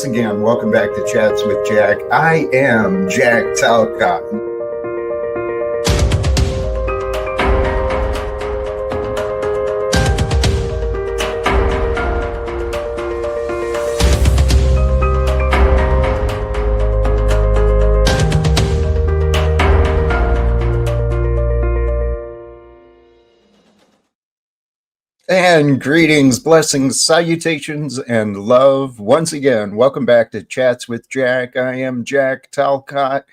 once again, welcome back to Chats with Jack. I am Jack Talcott. And greetings, blessings, salutations, and love. Once again, welcome back to Chats with Jack. I am Jack Talcott,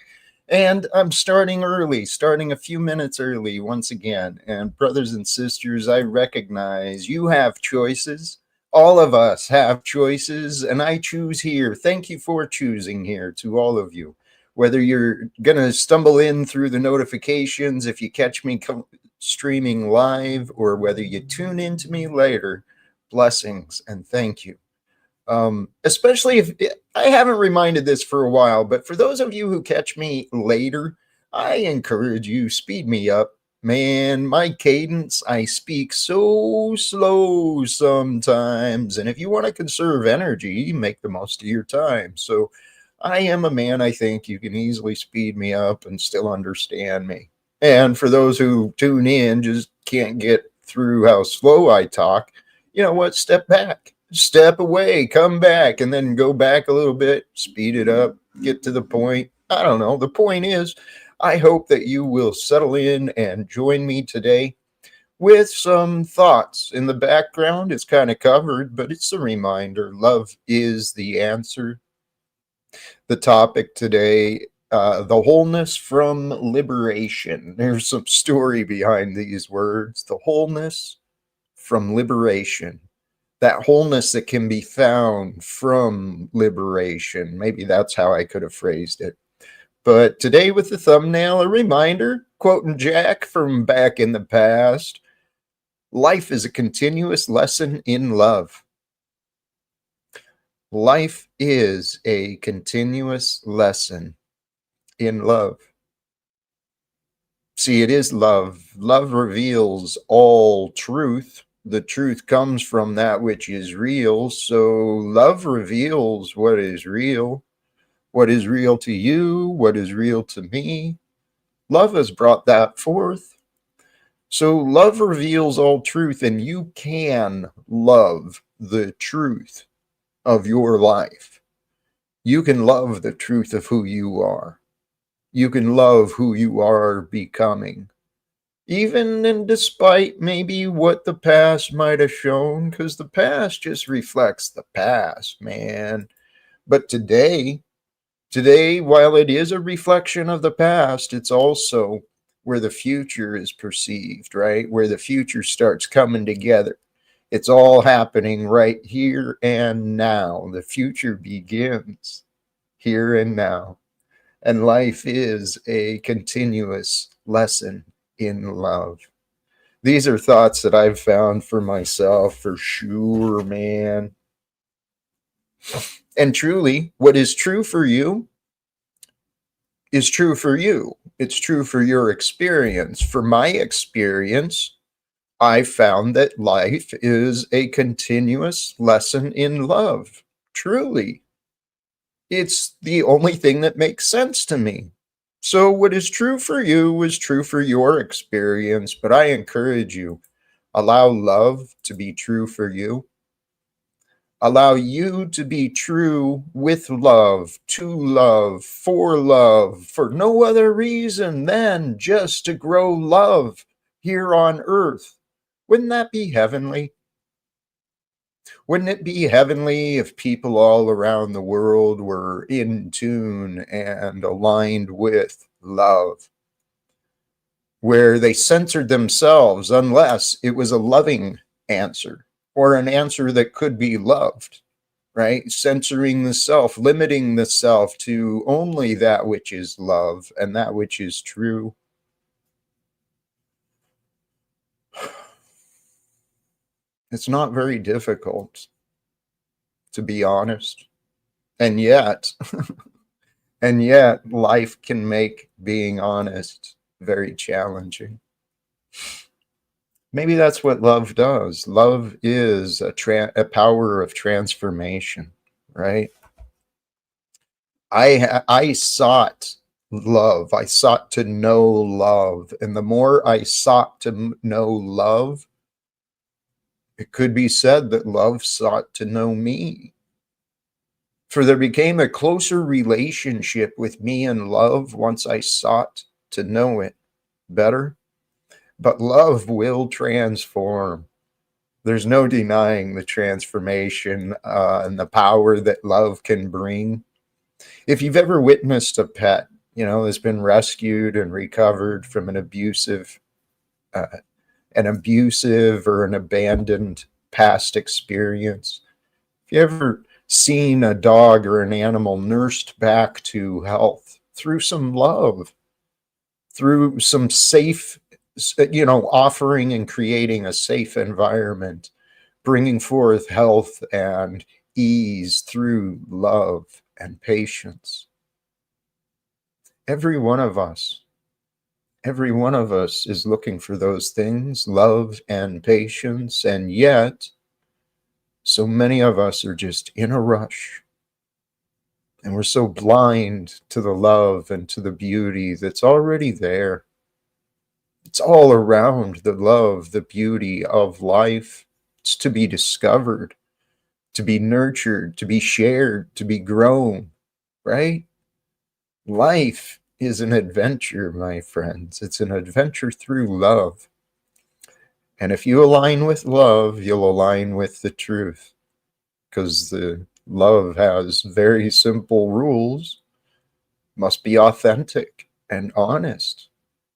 and I'm starting early, starting a few minutes early once again. And brothers and sisters, I recognize you have choices. All of us have choices, and I choose here. Thank you for choosing here to all of you. Whether you're going to stumble in through the notifications, if you catch me streaming live, or whether you tune in to me later, blessings and thank you. Especially if I haven't reminded this for a while, but for those of you who catch me later, I encourage you, speed me up. Man, my cadence, I speak so slow sometimes. And if you want to conserve energy, make the most of your time. So I am a man, I think you can easily speed me up and still understand me. And for those who tune in, just can't get through how slow I talk, you know what? Step back, step away, come back, and then go back a little bit, speed it up, get to the point. I don't know. The point is, I hope that you will settle in and join me today with some thoughts. In the background, it's kind of covered, but it's a reminder. Love is the answer. The topic today, the wholeness from liberation. There's some story behind these words. The wholeness from liberation. That wholeness that can be found from liberation. Maybe that's how I could have phrased it. But today with the thumbnail, a reminder, quoting Jack from back in the past, life is a continuous lesson in love. Life is a continuous lesson in love. See, it is love. Love reveals all truth. The truth comes from that which is real. So love reveals what is real to you, what is real to me. Love has brought that forth. So love reveals all truth, and you can love the truth of your life. You can love the truth of who you are. You can love who you are becoming. Even and despite maybe what the past might have shown, because the past just reflects the past, man. But today, while it is a reflection of the past, it's also where the future is perceived, right? Where the future starts coming together. It's all happening right here and now. The future begins here and now. And life is a continuous lesson in love. These are thoughts that I've found for myself, for sure, man. And truly, what is true for you is true for you. It's true for your experience. For my experience, I found that life is a continuous lesson in love. Truly. It's the only thing that makes sense to me. So what is true for you is true for your experience, but I encourage you, allow love to be true for you. Allow you to be true with love, to love, for no other reason than just to grow love here on earth. Wouldn't that be heavenly? Wouldn't it be heavenly if people all around the world were in tune and aligned with love, where they censored themselves unless it was a loving answer or an answer that could be loved, right? Censoring the self, limiting the self to only that which is love and that which is true. It's not very difficult, to be honest. And yet, life can make being honest very challenging. Maybe that's what love does. Love is a power of transformation, right? I sought love. I sought to know love. And the more I sought to know love, it could be said that love sought to know me. For there became a closer relationship with me and love once I sought to know it better. But love will transform. There's no denying the transformation and the power that love can bring. If you've ever witnessed a pet, that's been rescued and recovered from uh, an abusive or an abandoned past experience, if you ever seen a dog or an animal nursed back to health through some love, through some safe, offering and creating a safe environment, bringing forth health and ease through love and patience. Every one of us, every one of us is looking for those things, love and patience, and yet so many of us are just in a rush. And we're so blind to the love and to the beauty that's already there. It's all around, the love, the beauty of life. It's to be discovered, to be nurtured, to be shared, to be grown, right? Life is an adventure, my friends. It's an adventure through love. And if you align with love, you'll align with the truth, because the love has very simple rules. Must be authentic and honest.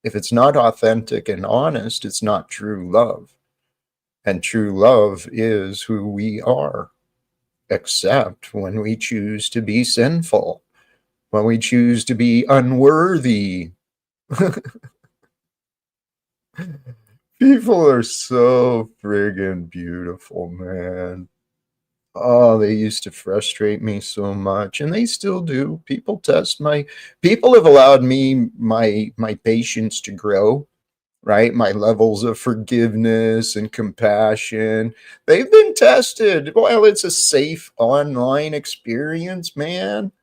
If it's not authentic and honest, it's not true love. And true love is who we are, except when we choose to be sinful, when we choose to be unworthy. People are so friggin' beautiful, man. Oh, they used to frustrate me so much, and they still do. People have allowed me my patience to grow, right? My levels of forgiveness and compassion. They've been tested. Well, it's a safe online experience, man.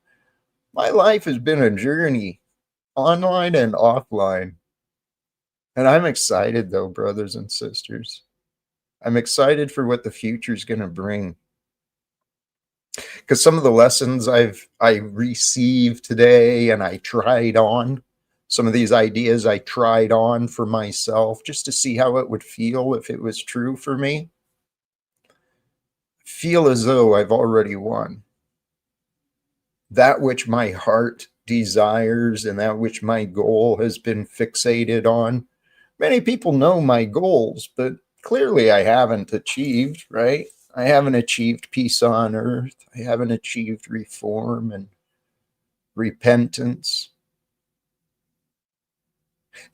My life has been a journey, online and offline. And I'm excited though, brothers and sisters. I'm excited for what the future's going to bring. Because some of the lessons I received today and I tried on, some of these ideas I tried on for myself just to see how it would feel if it was true for me. Feel as though I've already won. That which my heart desires and that which my goal has been fixated on. Many people know my goals, but clearly I haven't achieved, right? I haven't achieved peace on earth. I haven't achieved reform and repentance.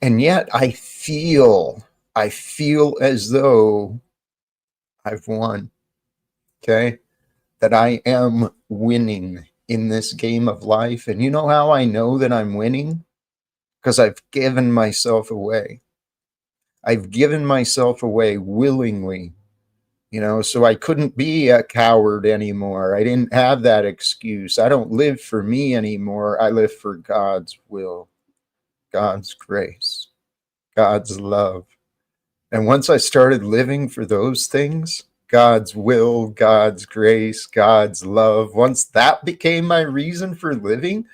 And yet I feel as though I've won, okay? That I am winning in this game of life. And you know how I know that I'm winning? Because I've given myself away. I've given myself away willingly, so I couldn't be a coward anymore. I didn't have that excuse. I don't live for me anymore. I live for God's will, God's grace, God's love. And once I started living for those things, God's will, God's grace, God's love, once that became my reason for living,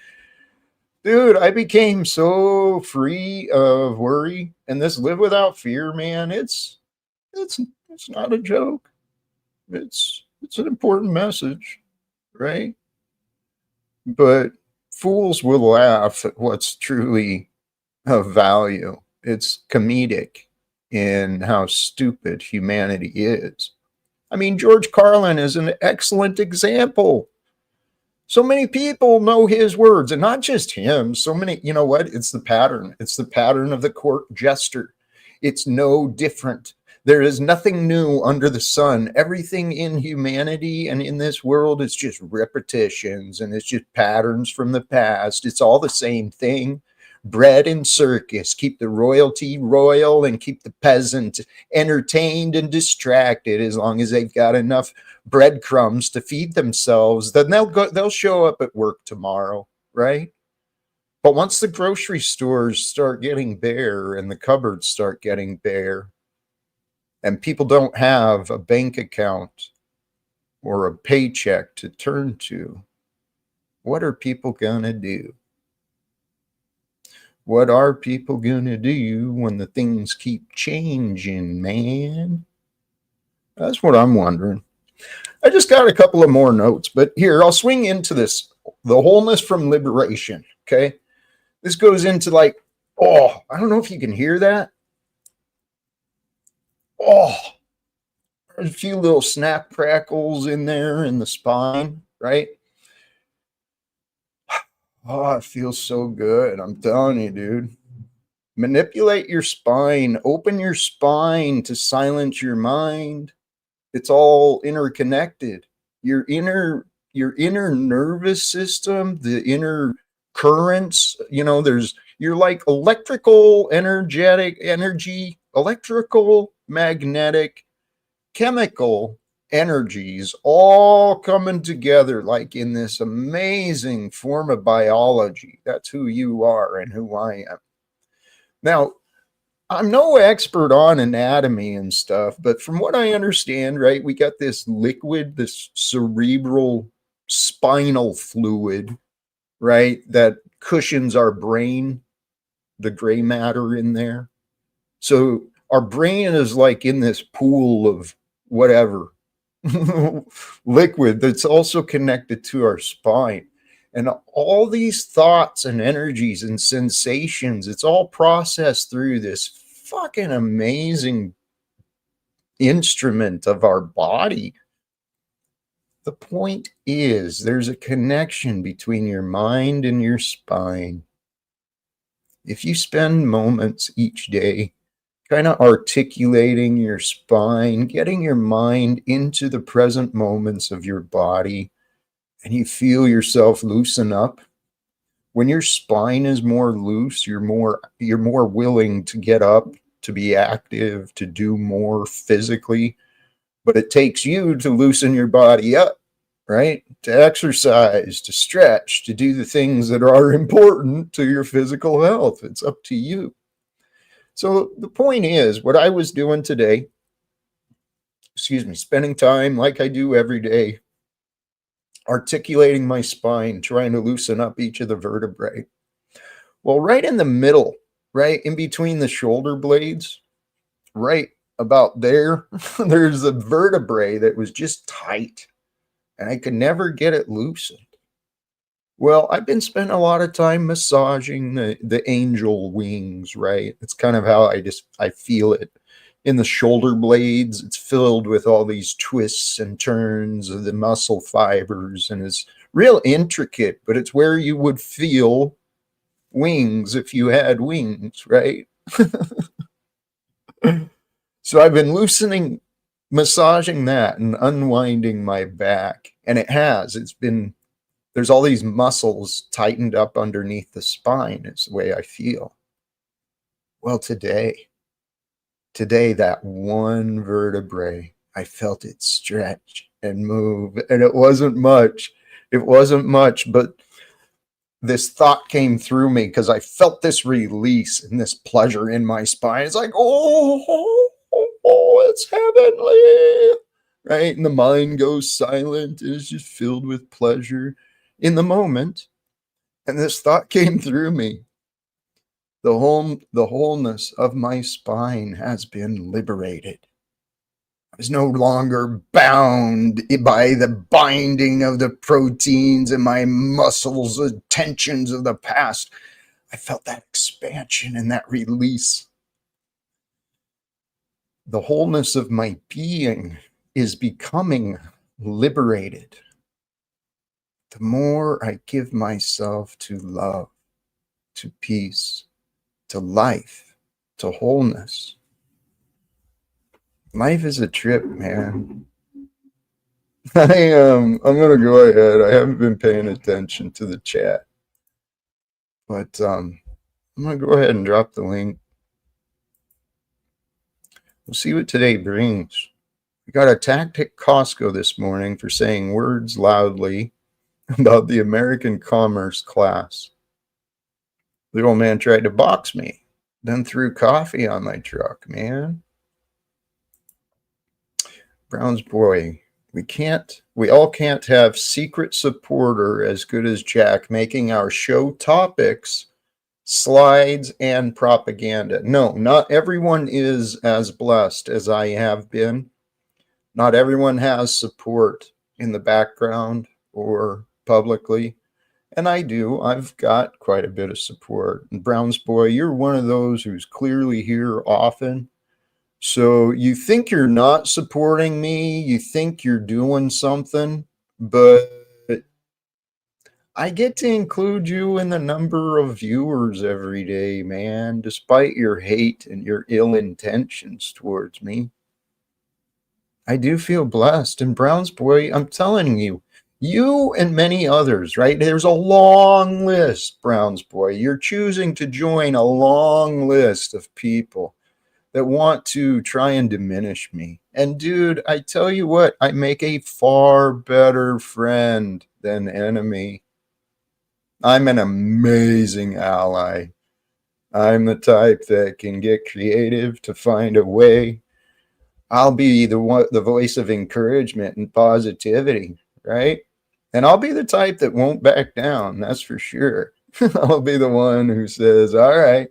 dude, I became so free of worry. And this live without fear, man, it's not a joke. It's an important message, right? But fools will laugh at what's truly of value. It's comedic in how stupid humanity is. I mean, George Carlin is an excellent example. So many people know his words, and not just him. So many, you know what? It's the pattern. It's the pattern of the court jester. It's no different. There is nothing new under the sun. Everything in humanity and in this world is just repetitions and it's just patterns from the past. It's all the same thing. Bread and circus keep the royalty royal and keep the peasant entertained and distracted. As long as they've got enough breadcrumbs to feed themselves, then they'll show up at work tomorrow. right? But once the grocery stores start getting bare and the cupboards start getting bare, and people don't have a bank account or a paycheck to turn to, what are people going to do? What are people going to do when the things keep changing, man? That's what I'm wondering. I just got a couple of more notes, but here, I'll swing into this, the wholeness from liberation, okay? This goes into like, oh, I don't know if you can hear that. Oh, there's a few little snap crackles in there in the spine, right? Oh, it feels so good. I'm telling you, dude. Manipulate your spine, open your spine to silence your mind. It's all interconnected. Your inner nervous system, the inner currents, you're like electrical, energetic energy, electrical, magnetic, chemical energies all coming together like in this amazing form of biology. That's who you are and who I am. Now, I'm no expert on anatomy and stuff, but from what I understand, right, we got this liquid, this cerebral spinal fluid, right, that cushions our brain, the gray matter in there. So our brain is like in this pool of whatever liquid that's also connected to our spine. And all these thoughts and energies and sensations, it's all processed through this fucking amazing instrument of our body. The point is, there's a connection between your mind and your spine. If you spend moments each day kind of articulating your spine, getting your mind into the present moments of your body, and you feel yourself loosen up. When your spine is more loose, you're more willing to get up, to be active, to do more physically. But it takes you to loosen your body up, right? To exercise, to stretch, to do the things that are important to your physical health. It's up to you. So the point is, what I was doing today, spending time like I do every day, articulating my spine, trying to loosen up each of the vertebrae. Well, right in the middle, right in between the shoulder blades, right about there, there's a vertebrae that was just tight and I could never get it loosened. Well, I've been spending a lot of time massaging the angel wings, right? It's kind of how I feel it in the shoulder blades. It's filled with all these twists and turns of the muscle fibers, and it's real intricate, but it's where you would feel wings if you had wings, right? So I've been massaging that and unwinding my back, and there's all these muscles tightened up underneath the spine is the way I feel. Well, today, that one vertebrae, I felt it stretch and move, and it wasn't much. But this thought came through me because I felt this release and this pleasure in my spine. It's like, it's heavenly, right? And the mind goes silent and it's just filled with pleasure in the moment. And this thought came through me. The wholeness of my spine has been liberated. I was no longer bound by the binding of the proteins in my muscles, the tensions of the past. I felt that expansion and that release. The wholeness of my being is becoming liberated. The more I give myself to love, to peace, to life, to wholeness. Life is a trip, man. I'm going to go ahead. I haven't been paying attention to the chat, but I'm going to go ahead and drop the link. We'll see what today brings. We got attacked at Costco this morning for saying words loudly about the American commerce class. The old man tried to box me, then threw coffee on my truck, man. Brown's boy, we all can't have secret supporter as good as Jack making our show topics, slides, and propaganda. No, not everyone is as blessed as I have been. Not everyone has support in the background or publicly. And I do. I've got quite a bit of support. And Brown's boy, you're one of those who's clearly here often. So you think you're not supporting me, you think you're doing something, but I get to include you in the number of viewers every day, man, despite your hate and your ill intentions towards me. I do feel blessed. And Brown's boy, I'm telling you, you and many others, right? There's a long list, Brown's boy. You're choosing to join a long list of people that want to try and diminish me. And dude, I tell you what, I make a far better friend than enemy. I'm an amazing ally. I'm the type that can get creative to find a way. I'll be the voice of encouragement and positivity, right? And I'll be the type that won't back down, that's for sure. I'll be the one who says, "All right,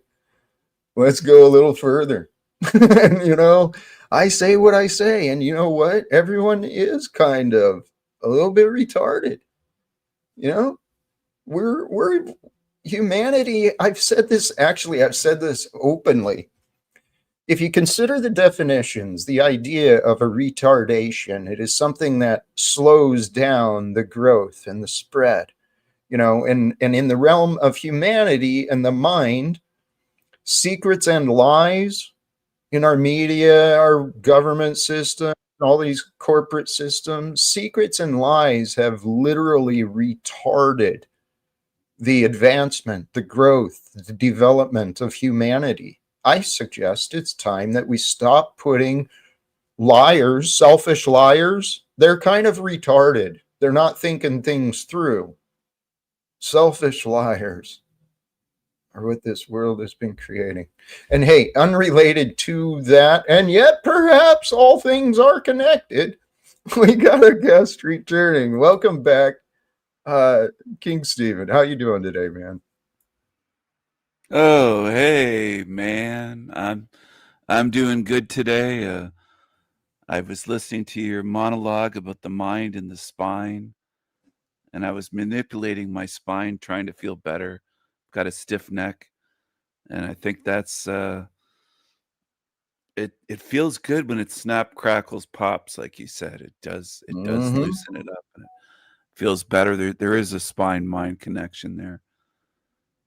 let's go a little further." And I say what I say, and you know what? Everyone is kind of a little bit retarded. You know, we're humanity. I've said this openly. If you consider the definitions, the idea of a retardation, it is something that slows down the growth and the spread. And in the realm of humanity and the mind, secrets and lies in our media, our government system, all these corporate systems, secrets and lies have literally retarded the advancement, the growth, the development of humanity. I suggest it's time that we stop putting liars, selfish liars, they're kind of retarded. They're not thinking things through. Selfish liars are what this world has been creating. And hey, unrelated to that, and yet perhaps all things are connected, we got a guest returning. Welcome back, King Stephen. How you doing today, man? Oh, hey, man. I'm doing good today. I was listening to your monologue about the mind and the spine, and I was manipulating my spine trying to feel better. Got a stiff neck, and I think that's it feels good when it snap crackles pops like you said. It does Mm-hmm. loosen it up and it feels better. There is a spine mind connection there.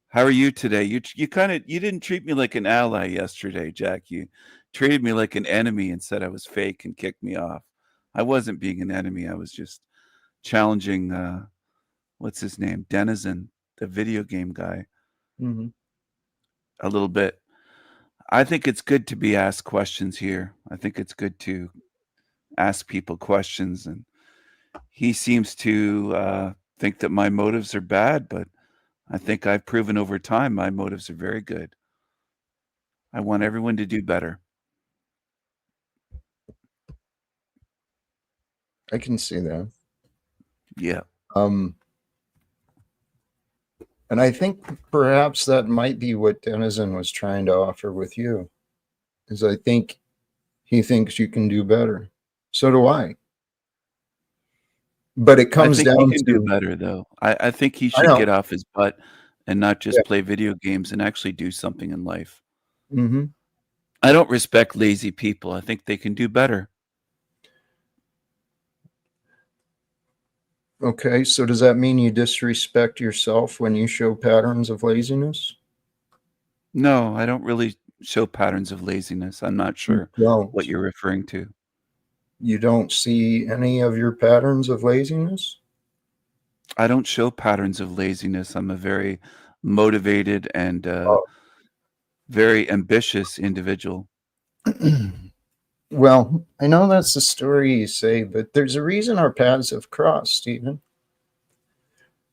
How are you today? You didn't treat me like an ally yesterday, Jack. You treated me like an enemy and said I was fake and kicked me off. I wasn't being an enemy. I was just challenging what's his name? Denizen, the video game guy, Mm-hmm. a little bit. I think it's good to be asked questions here. I think it's good to ask people questions and he seems to think that my motives are bad, but I think I've proven over time my motives are very good. I want everyone to do better. I can see that. Yeah. Um, and I think perhaps that might be what Denizen was trying to offer with you, is I think he thinks you can do better. So do I. But it I comes think he down can do to, better, though. I think he I should know. get off his butt and not Yeah. just play video games and actually do something in life. Mm-hmm. I don't respect lazy people. I think they can do better. Okay. So does that mean you disrespect yourself when you show patterns of laziness? No, I don't really show patterns of laziness. I'm not You sure don't. what you're referring to. You don't see any of your patterns of laziness? I don't show patterns of laziness. I'm a very motivated and Oh. very ambitious individual. Well, I know that's the story you say, but there's a reason our paths have crossed, Stephen.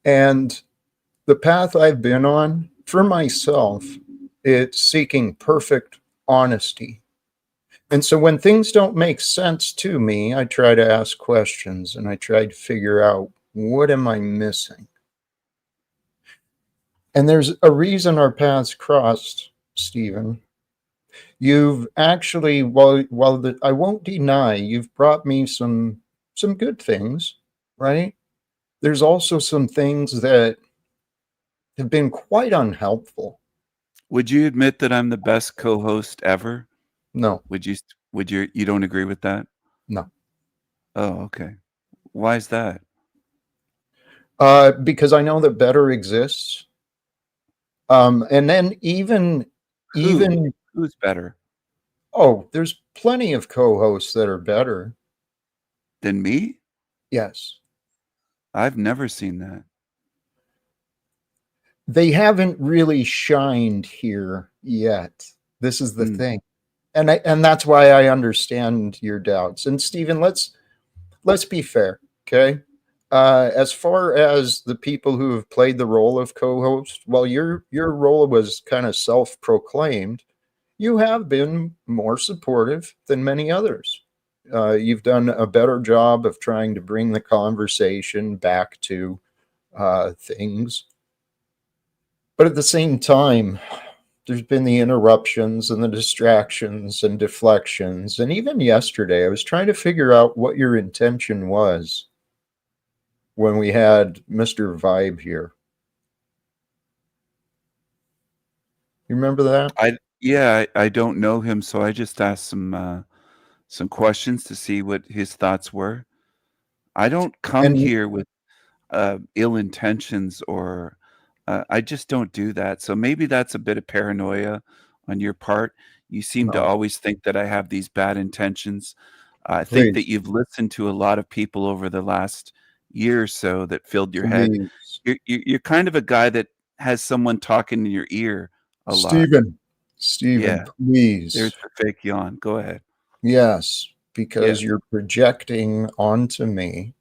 And the path I've been on for myself, it's seeking perfect honesty. And so when things don't make sense to me, I try to ask questions and I try to figure out, what am I missing? And there's a reason our paths crossed, Stephen. You've actually, I won't deny, you've brought me some good things, right? There's also some things that have been quite unhelpful. Would you admit that I'm the best co-host ever? No, Would you you don't agree with that? no. Oh, okay. Why is that? Because I know that better exists. And then Who? even Who's better oh, there's plenty of co-hosts that are better. than me? Yes. I've never seen that. They haven't really shined here yet. This is the Hmm. thing. And that's why I understand your doubts. And Stephen, let's be fair, okay? As far as the people who have played the role of co-host, well, your role was kind of self-proclaimed. You have been more supportive than many others. You've done a better job of trying to bring the conversation back to things. But at the same time, there's been the interruptions and the distractions and deflections. And even yesterday, I was trying to figure out what your intention was when we had Mr. Vibe here. You remember that? I don't know him, so I just asked some questions to see what his thoughts were. I don't come And here with ill intentions or I just don't do that. So maybe that's a bit of paranoia on your part. You seem to no, always think that I have these bad intentions. I think that please, you've listened to a lot of people over the last year or so that filled your head. please. You're kind of a guy that has someone talking in your ear a lot. Stephen, Stephen, Yeah, there's please. the fake yawn. Go ahead. Yes, Yeah. because you're projecting onto me.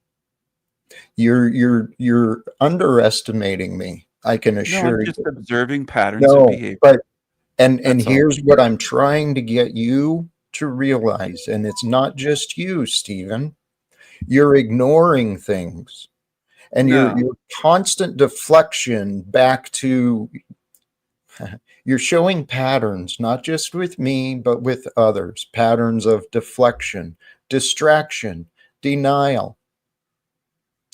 You're underestimating me. I can No, I'm assure just you. observing patterns of No, behavior. but and That's all. here's what I'm trying to get you to realize, and it's not just you, Stephen. You're ignoring things, and No. your constant deflection back to you're showing patterns, not just with me, but with others. Patterns of deflection, distraction, denial.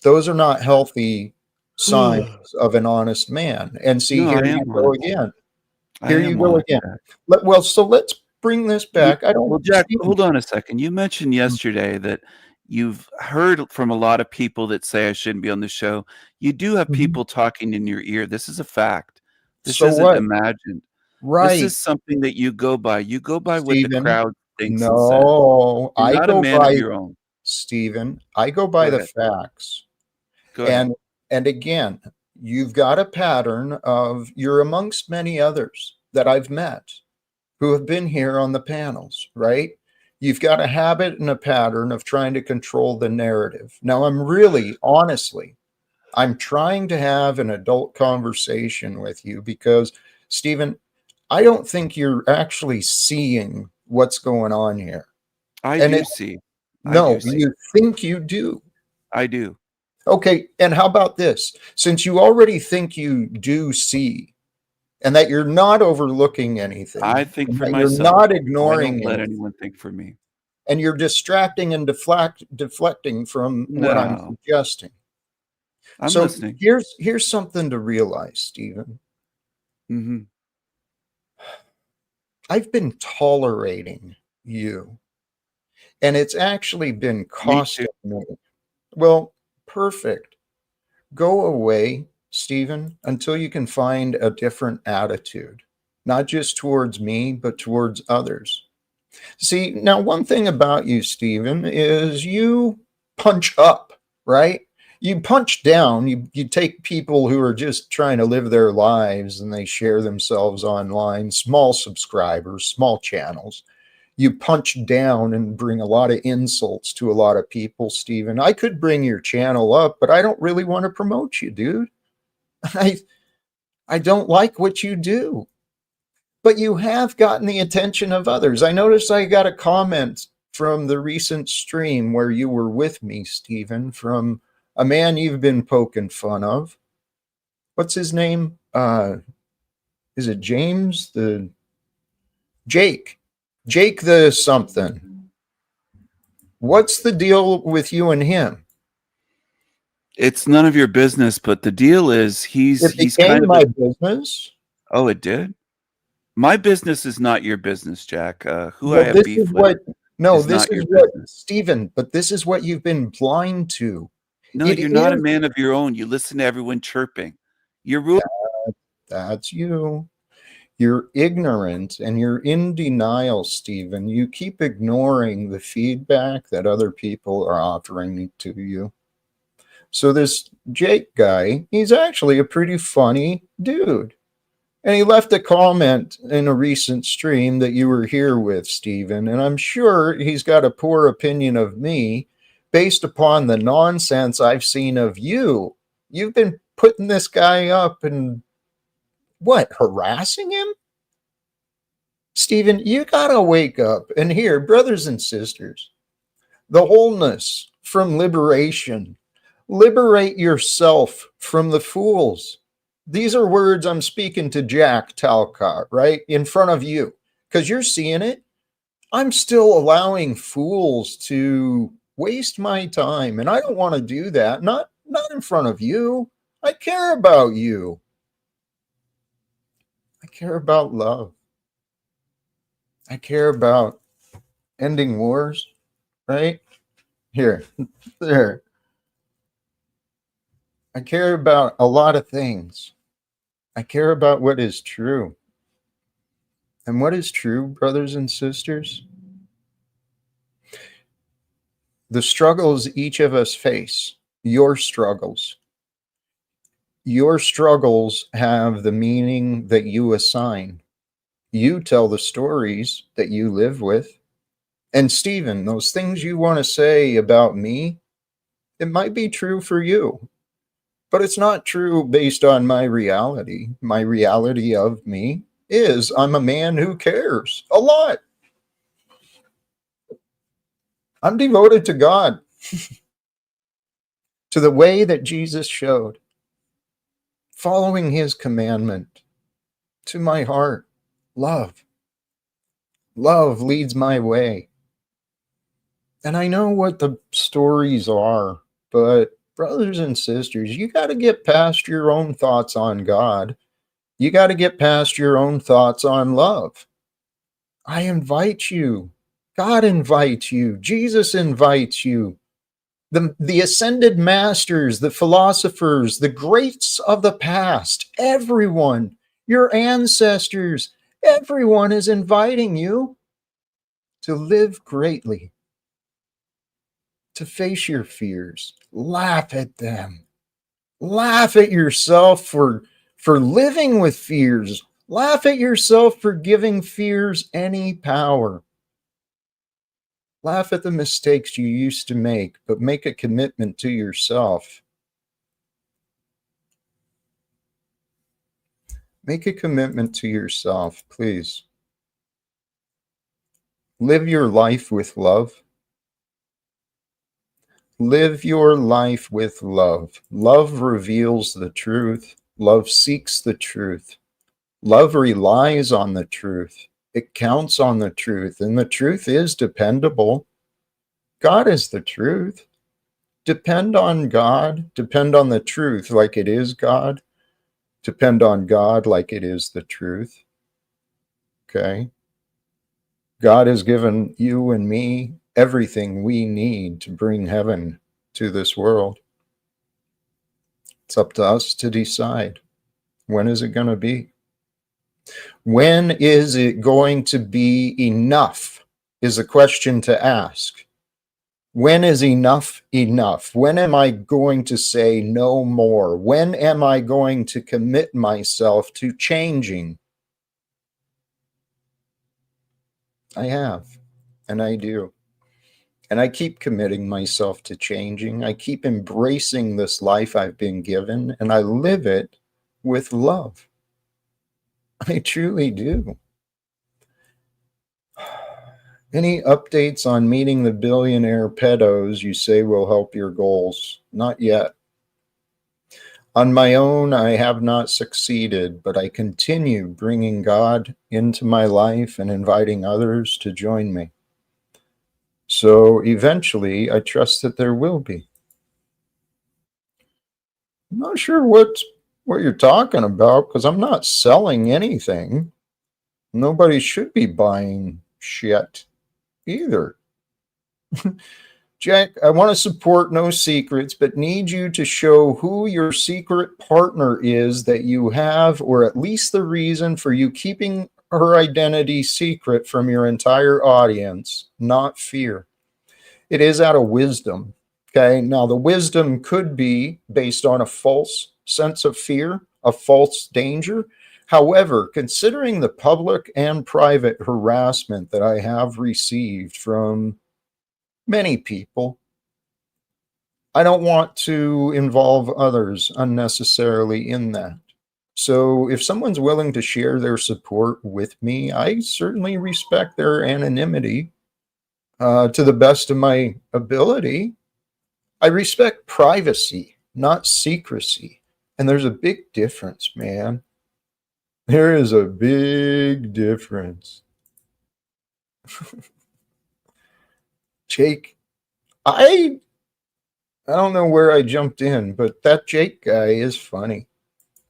Those are not healthy signs of an honest man. And see, No, here I you am go honest. again. I Here you am go honest, again. Jack. Well, so let's bring this You back. I don't, well, Jack, Stephen. hold on a second. You mentioned yesterday that you've heard from a lot of people that say I shouldn't be on the show. You do have Mhm. people talking in your ear. This is a fact. This So isn't what? imagined. This Right, is something that you go by. You go by what the Stephen. crowd thinks and says. No, You're I not a go man of by your own. Stephen. I go Go by the ahead. facts. Go ahead. And again, you've got a pattern of you're amongst many others that I've met who have been here on the panels, right? You've got a habit and a pattern of trying to control the narrative. Now, I'm really, honestly, I'm trying to have an adult conversation with you because, Stephen, I don't think you're actually seeing what's going on here. I And do it, see. I do no, see. you think you do. I do. Okay, and how about this? Since you already think you do see, and that you're not overlooking I anything, think and for that you're myself. not I don't ignoring let anything, anyone think for me. and you're distracting and deflecting from what I'm No. suggesting. I'm So listening. here's something to realize, Stephen. Mhm. I've been tolerating you, and it's actually been Me too. costing me. Well, perfect. Go away, Stephen, until you can find a different attitude, not just towards me, but towards others. See, now one thing about you, Stephen, is you punch up, right? You punch down, you take people who are just trying to live their lives and they share themselves online, small subscribers, small channels. You punch down and bring a lot of insults to a lot of people, Stephen. I could bring your channel up, but I don't really want to promote you, dude. I I don't like what you do. But you have gotten the attention of others. I noticed I got a comment from the recent stream where you were with me, Stephen, from a man you've been poking fun of. What's his name? Is it James? The Jake. Jake the something. What's the deal with you and him? It's none of your business, but the deal is It he's kind became of my business. oh, it did? My business is not your business, Jack. Who I Well, have this is beef with what, no, is this not is your what, business. Stephen, but this is what you've been blind to. No, It you're not a is, man of your own. You listen to everyone chirping. You're rude. that's you. You're ignorant and you're in denial, Stephen. You keep ignoring the feedback that other people are offering to you. So, this Jake guy, he's actually a pretty funny dude. And he left a comment in a recent stream that you were here with, Stephen. And I'm sure he's got a poor opinion of me based upon the nonsense I've seen of you. You've been putting this guy up and what, harassing him? Stephen, you got to wake up and hear, brothers and sisters, the wholeness from liberation. Liberate yourself from the fools. These are words I'm speaking to Jack Talcott, right? In front of you, because you're seeing it. I'm still allowing fools to waste my time, and I don't want to do that. Not in front of you. I care about you. I care about love. I care about ending wars, right? Here, there. I care about a lot of things. I care about what is true. And what is true, brothers and sisters? The struggles each of us face, your struggles have the meaning that you assign. You tell the stories that you live with. And Stephen, those things you want to say about me, it might be true for you, but it's not true based on my reality. My reality of me is I'm a man who cares a lot. I'm devoted to God, to the way that Jesus showed, following his commandment to my heart. Love. Love leads my way. And I know what the stories are, but brothers and sisters, you got to get past your own thoughts on God. You got to get past your own thoughts on love. I invite you. God invites you. Jesus invites you. The ascended masters, the philosophers, the greats of the past, everyone, your ancestors, everyone is inviting you to live greatly, to face your fears, laugh at them, laugh at yourself for living with fears, laugh at yourself for giving fears any power. Laugh at the mistakes you used to make, but make a commitment to yourself. Make a commitment to yourself, please. Live your life with love. Live your life with love. Love reveals the truth. Love seeks the truth. Love relies on the truth. It counts on the truth, and the truth is dependable. God is the truth. Depend on God. Depend on the truth like it is God. Depend on God like it is the truth. Okay? God has given you and me everything we need to bring heaven to this world. It's up to us to decide. When is it going to be? When is it going to be enough? Is a question to ask. When is enough enough? When am I going to say no more? When am I going to commit myself to changing? I have, and I do. And I keep committing myself to changing. I keep embracing this life I've been given, and I live it with love. I truly do. Any updates on meeting the billionaire pedos you say will help your goals? Not yet. On my own, I have not succeeded, but I continue bringing God into my life and inviting others to join me. So eventually, I trust that there will be. I'm not sure what you're talking about because I'm not selling anything. Nobody should be buying shit either. Jack, I want to support No Secrets, but need you to show who your secret partner is that you have, or at least the reason for you keeping her identity secret from your entire audience, not fear. It is out of wisdom. Okay. Now, the wisdom could be based on a false sense of fear, a false danger. However, considering the public and private harassment that I have received from many people, I don't want to involve others unnecessarily in that. So if someone's willing to share their support with me, I certainly respect their anonymity to the best of my ability. I respect privacy, not secrecy. And there's a big difference, man. There is a big difference. Jake, I don't know where I jumped in, but that Jake guy is funny.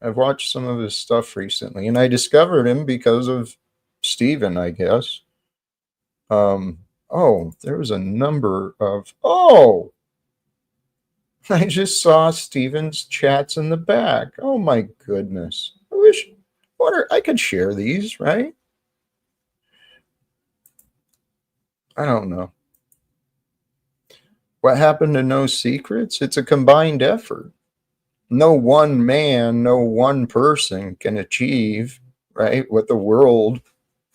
I've watched some of his stuff recently, and I discovered him because of Steven, I guess. Oh, there was a number of I just saw Steven's chats in the back. Oh my goodness. I wish I could share these, right? I don't know. What happened to No Secrets? It's a combined effort. No one man, no one person can achieve, right, what the world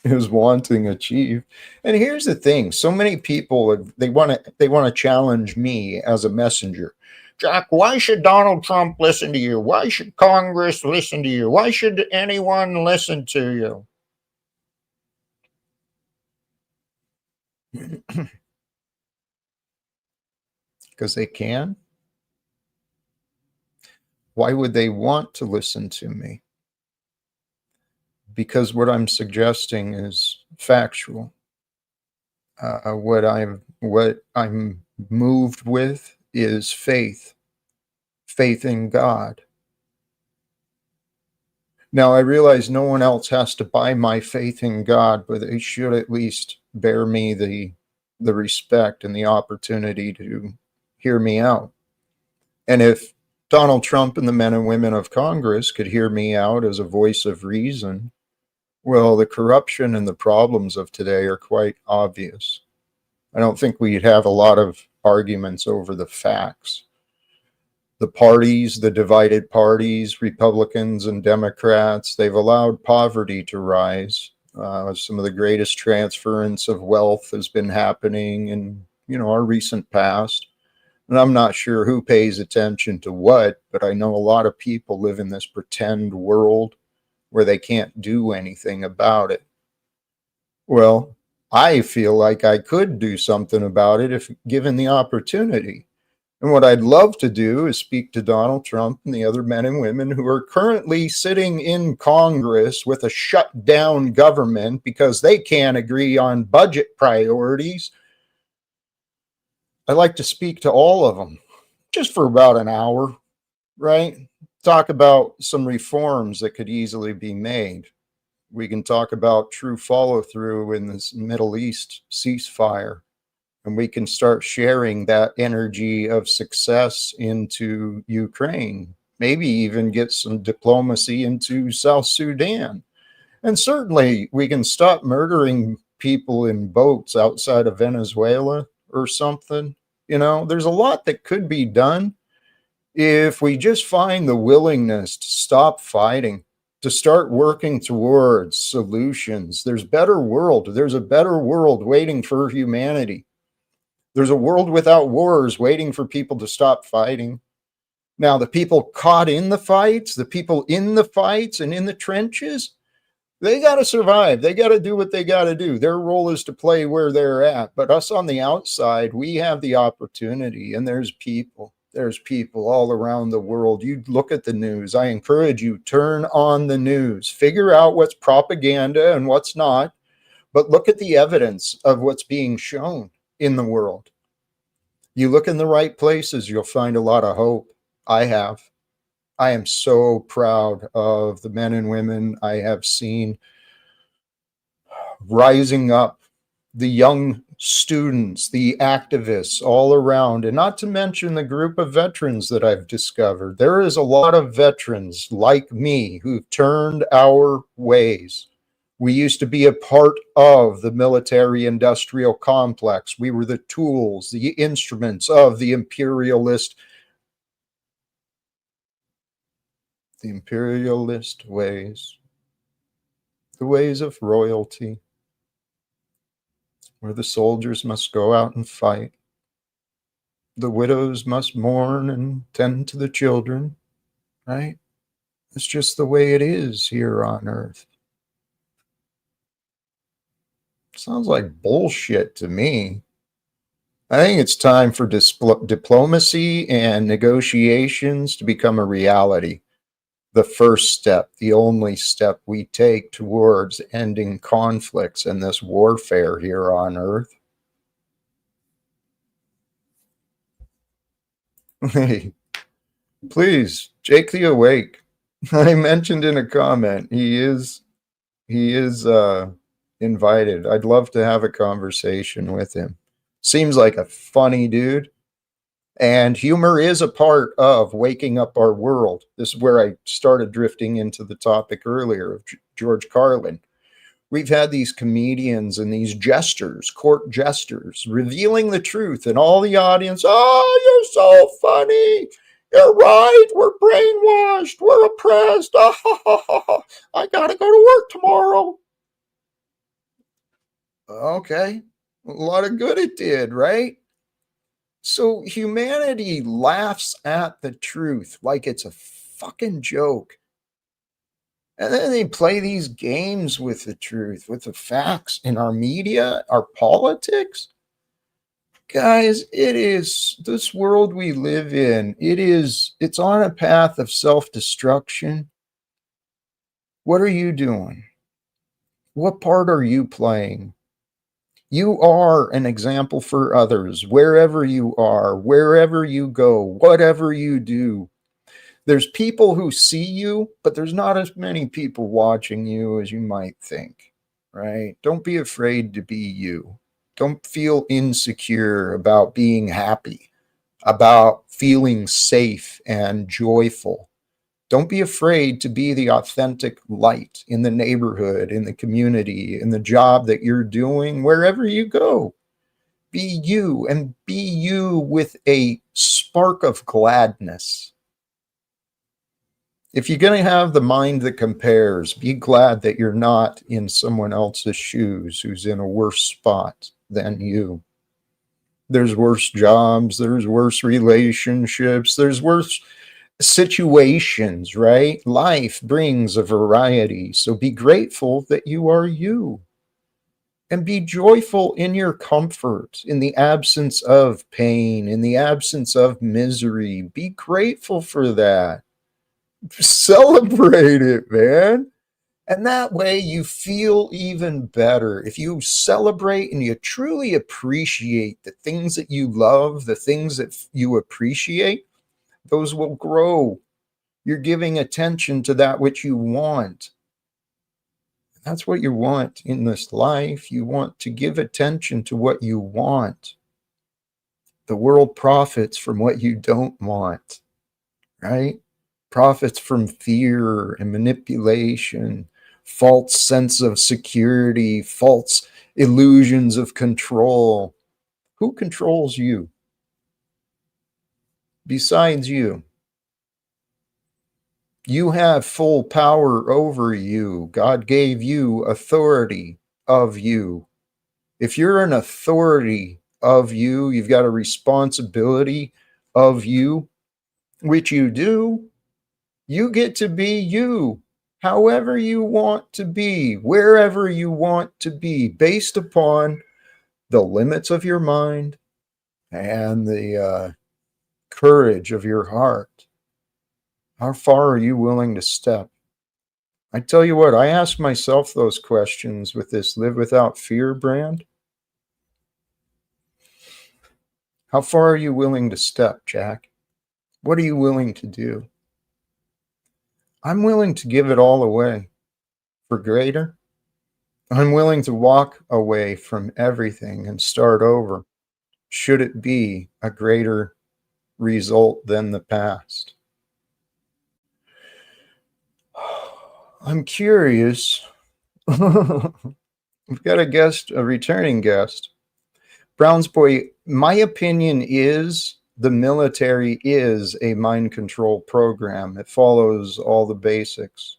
is wanting achieve. And here's the thing, so many people they want to challenge me as a messenger. Jack, why should Donald Trump listen to you? Why should Congress listen to you? Why should anyone listen to you? Because they can. Why would they want to listen to me? Because what I'm suggesting is factual. What I'm moved with is faith in God. Now I realize no one else has to buy my faith in God, but they should at least bear me the respect and the opportunity to hear me out. And if Donald Trump and the men and women of Congress could hear me out as a voice of reason, well, the corruption and the problems of today are quite obvious. I don't think we'd have a lot of arguments over the facts. The parties, the divided parties, Republicans and Democrats, they've allowed poverty to rise. Some of the greatest transference of wealth has been happening in our recent past. And I'm not sure who pays attention to what, but I know a lot of people live in this pretend world where they can't do anything about it. Well, I feel like I could do something about it if given the opportunity. And what I'd love to do is speak to Donald Trump and the other men and women who are currently sitting in Congress with a shut down government because they can't agree on budget priorities. I'd like to speak to all of them just for about an hour, right? Talk about some reforms that could easily be made. We can talk about true follow through in this Middle East ceasefire. And we can start sharing that energy of success into Ukraine, maybe even get some diplomacy into South Sudan. And certainly we can stop murdering people in boats outside of Venezuela or something. There's a lot that could be done if we just find the willingness to stop fighting, to start working towards solutions. There's a better world waiting for humanity. There's a world without wars waiting for people to stop fighting. Now, the people caught in the fights, the people in the fights and in the trenches, they got to survive. They got to do what they got to do. Their role is to play where they're at. But us on the outside, we have the opportunity, and there's people. There's people all around the world. You look at the news. I encourage you, turn on the news. Figure out what's propaganda and what's not, but look at the evidence of what's being shown in the world. You look in the right places, you'll find a lot of hope. I have. I am so proud of the men and women I have seen rising up, the young students, the activists all around, and not to mention the group of veterans that I've discovered. There is a lot of veterans like me who've turned our ways. We used to be a part of the military industrial complex. We were the tools, the instruments of the imperialist ways, the ways of royalty, where the soldiers must go out and fight. The widows must mourn and tend to the children, right? It's just the way it is here on earth. Sounds like bullshit to me. I think it's time for diplomacy and negotiations to become a reality. The first step, the only step we take towards ending conflicts and this warfare here on earth. Hey, please, Jake the Awake. I mentioned in a comment he is invited. I'd love to have a conversation with him. Seems like a funny dude. And humor is a part of waking up our world. This is where I started drifting into the topic earlier of George Carlin. We've had these comedians and these jesters, court jesters, revealing the truth, and all the audience, oh, you're so funny. You're right. We're brainwashed. We're oppressed. I got to go to work tomorrow. Okay. A lot of good it did, right? So humanity laughs at the truth like it's a fucking joke. And then they play these games with the truth, with the facts in our media, our politics. Guys, it is this world we live in. It's on a path of self-destruction. What are you doing? What part are you playing? You are an example for others, wherever you are, wherever you go, whatever you do. There's people who see you, but there's not as many people watching you as you might think, right? Don't be afraid to be you. Don't feel insecure about being happy, about feeling safe and joyful. Don't be afraid to be the authentic light in the neighborhood, in the community, in the job that you're doing, wherever you go. Be you, and be you with a spark of gladness. If you're going to have the mind that compares, be glad that you're not in someone else's shoes who's in a worse spot than you. There's worse jobs, there's worse relationships, there's worse situations, right? Life brings a variety. So be grateful that you are you. And be joyful in your comfort, in the absence of pain, in the absence of misery. Be grateful for that. Celebrate it, man. And that way you feel even better. If you celebrate and you truly appreciate the things that you love, the things that you appreciate, those will grow. You're giving attention to that which you want. That's what you want in this life. You want to give attention to what you want. The world profits from what you don't want, right? Profits from fear and manipulation, false sense of security, false illusions of control. Who controls you besides you? You have full power over you. God gave you authority of you. If you're an authority of you, you've got a responsibility of you. which you do, you get to be you, however you want to be, wherever you want to be, based upon the limits of your mind and the courage of your heart. How far are you willing to step? I tell you what, I ask myself those questions with this Live Without Fear brand. How far are you willing to step, Jack? What are you willing to do? I'm willing to give it all away for greater. I'm willing to walk away from everything and start over, should it be a greater result than the past. I'm curious. We've got a guest, a returning guest. Brown's boy, my opinion is the military is a mind control program. It follows all the basics.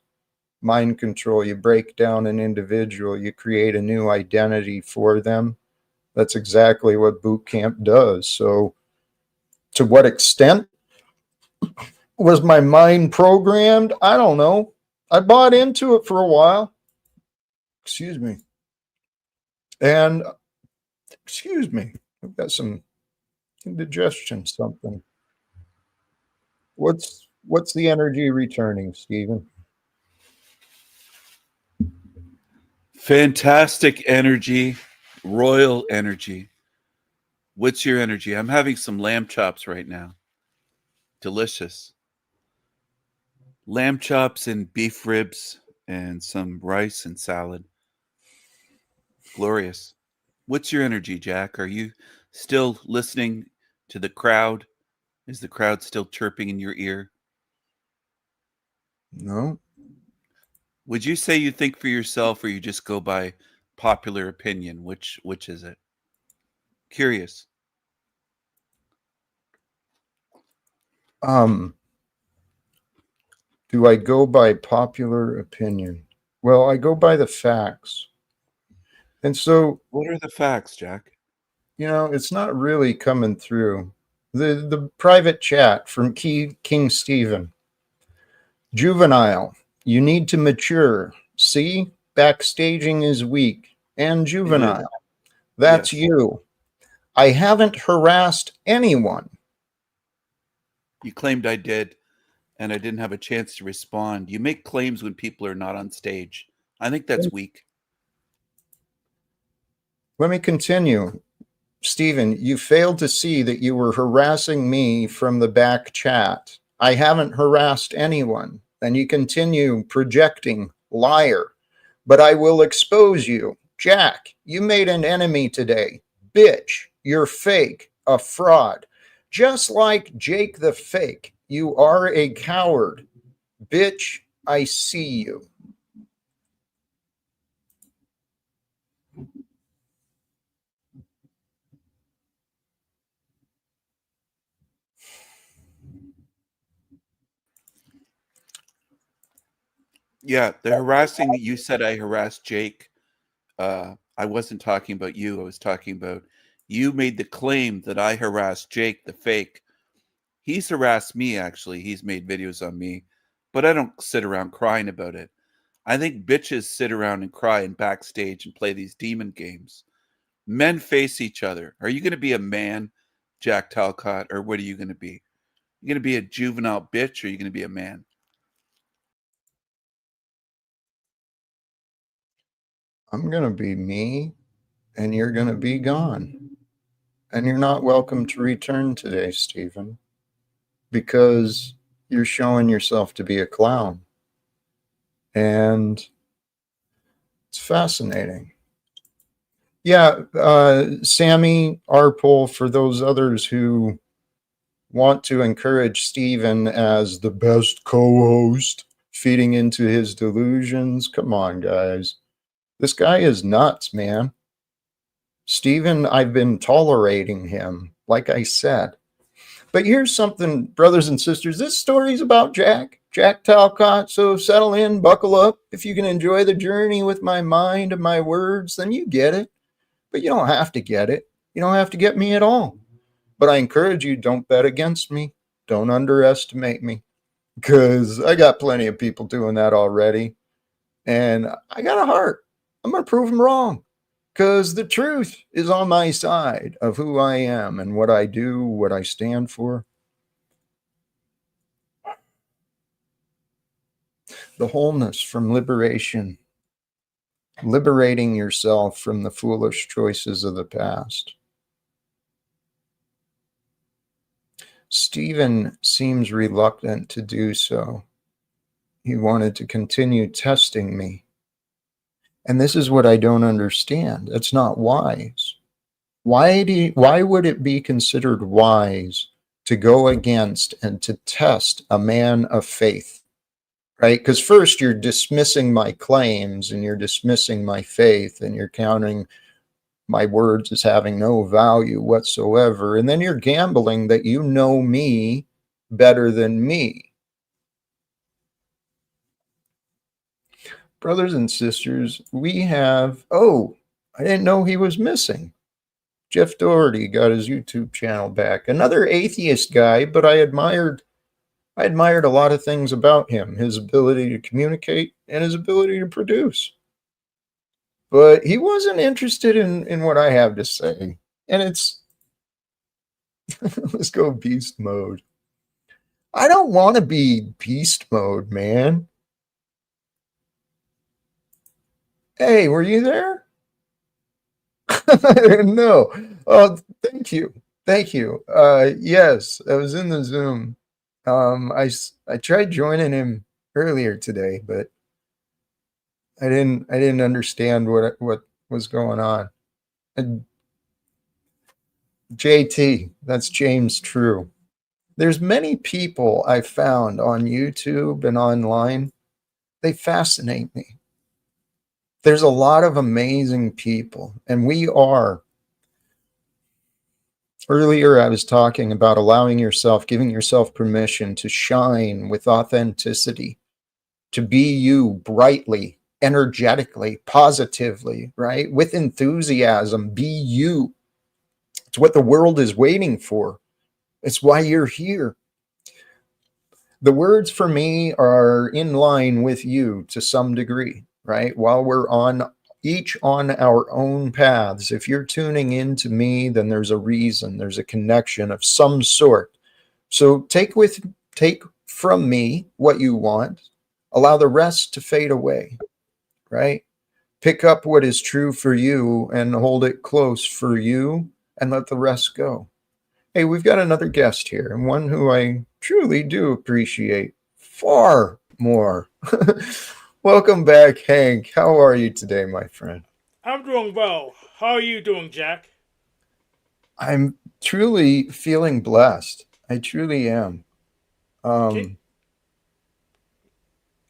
Mind control, you break down an individual, you create a new identity for them. That's exactly what boot camp does. So, to what extent was my mind programmed? I don't know. I bought into it for a while. Excuse me. And, excuse me, I've got some indigestion, something. What's the energy returning, Stephen? Fantastic energy, royal energy. What's your energy? I'm having some lamb chops right now. Delicious. Lamb chops and beef ribs and some rice and salad. Glorious. What's your energy, Jack? Are you still listening to the crowd? Is the crowd still chirping in your ear? No. Would you say you think for yourself or you just go by popular opinion? Which is it? Curious. Um, do I go by popular opinion? Well, I go by the facts. And so, What are the facts, Jack? it's not really coming through. The private chat from King Stephen. Juvenile, you need to mature. See, backstaging is weak. And It is. juvenile, that's Yes. you. I haven't harassed anyone. You claimed I did, and I didn't have a chance to respond. You make claims when people are not on stage. I think that's weak. Let me continue. Stephen, you failed to see that you were harassing me from the back chat. I haven't harassed anyone. And you continue projecting, liar. But I will expose you. Jack, you made an enemy today. Bitch, you're fake, a fraud. Just like Jake the fake, you are a coward. Bitch, I see you. Yeah, the harassing, you said I harassed Jake. I wasn't talking about you. I was talking about you made the claim that I harassed Jake, the fake. He's harassed me, actually. He's made videos on me, but I don't sit around crying about it. I think bitches sit around and cry and backstage and play these demon games. Men face each other. Are you going to be a man, Jack Talcott, or what are you going to be? You going to be a juvenile bitch, or are you going to be a man? I'm going to be me, and you're going to be gone. And you're not welcome to return today, Stephen, because you're showing yourself to be a clown. And it's fascinating. Yeah, Sammy Arpole, for those others who want to encourage Stephen as the best co-host, feeding into his delusions. Come on, guys. This guy is nuts, man. Stephen, I've been tolerating him, like I said. But here's something, brothers and sisters. This story's about Jack Talcott. So settle in, buckle up. If you can enjoy the journey with my mind and my words, then you get it. But you don't have to get it. You don't have to get me at all. But I encourage you, don't bet against me. Don't underestimate me because I got plenty of people doing that already. And I got a heart. I'm going to prove them wrong because the truth is on my side of who I am and what I do, what I stand for. The wholeness from liberation, liberating yourself from the foolish choices of the past. Stephen seems reluctant to do so. He wanted to continue testing me. And this is what I don't understand. It's not wise. Why would it be considered wise to go against and to test a man of faith? Right? Because first you're dismissing my claims and you're dismissing my faith and you're counting my words as having no value whatsoever. And then you're gambling that you know me better than me. Brothers and sisters, we have, oh, I didn't know he was missing. Jeff Doherty got his YouTube channel back. Another atheist guy, but I admired a lot of things about him, his ability to communicate and his ability to produce. But he wasn't interested in what I have to say. And it's let's go beast mode. I don't want to be beast mode, man. Hey, were you there? I didn't know. Oh, thank you. Thank you. Yes, I was in the Zoom. I tried joining him earlier today, but I didn't understand what was going on. And JT, that's James True. There's many people I found on YouTube and online. They fascinate me. There's a lot of amazing people, and we are. Earlier, I was talking about allowing yourself, giving yourself permission to shine with authenticity, to be you brightly, energetically, positively, right? With enthusiasm, be you. It's what the world is waiting for. It's why you're here. The words for me are in line with you to some degree, right? While we're on each on our own paths, if you're tuning into me, then there's a reason, there's a connection of some sort. So take from me what you want, allow the rest to fade away, right? Pick up what is true for you and hold it close for you and let the rest go. Hey, we've got another guest here, and one who I truly do appreciate far more. Welcome back, Hank. How are you today, my friend? I'm doing well. How are you doing, Jack? I'm truly feeling blessed. I truly am. Can, Um,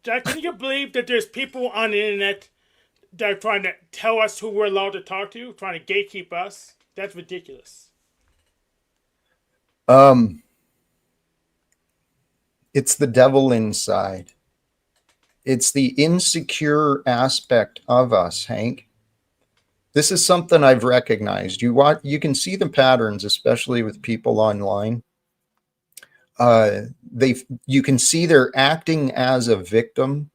Jack, can you believe that there's people on the internet that are trying to tell us who we're allowed to talk to, trying to gatekeep us? That's ridiculous. um, it's the devil inside. It's the insecure aspect of us, Hank. This is something I've recognized. You can see the patterns, especially with people online. They You can see they're acting as a victim,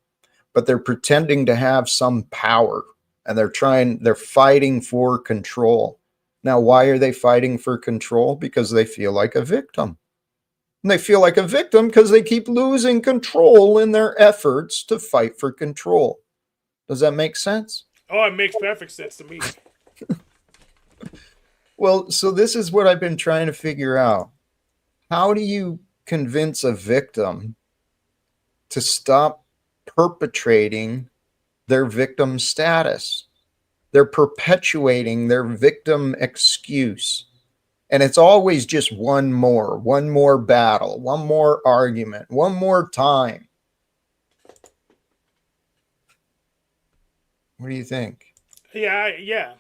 but they're pretending to have some power, and they're fighting for control. Now, why are they fighting for control? Because they feel like a victim. And they feel like a victim because they keep losing control in their efforts to fight for control. Does that make sense? Oh, it makes perfect sense to me. Well, so this is what I've been trying to figure out. How do you convince a victim to stop perpetrating their victim status? They're perpetuating their victim excuse. And it's always just one more battle, one more argument, one more time. What do you think? Yeah.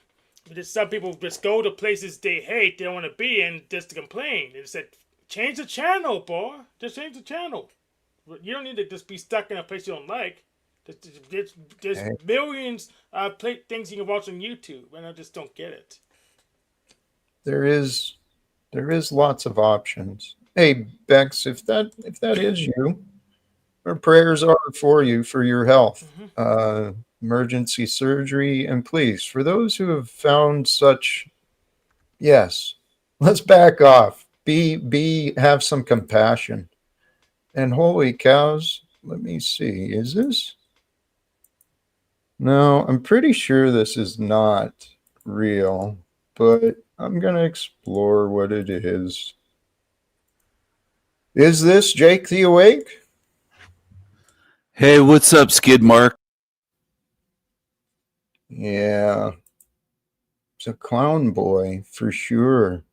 Just some people just go to places they hate, they don't want to be in, just to complain. They said, change the channel, boy. Just change the channel. You don't need to just be stuck in a place you don't like. There's Okay. millions of things you can watch on YouTube, and I just don't get it. There is lots of options. Hey, Bex, if that is you, our prayers are for you for your health, Hmm. uh, emergency surgery, and please, for those who have found such, yes, let's back off. Have some compassion. And holy cows, let me see, is this? No, I'm pretty sure this is not real, but I'm gonna explore what it is. Is this Jake the Awake? Hey, what's up, Skid Mark? Yeah, it's a clown boy for sure.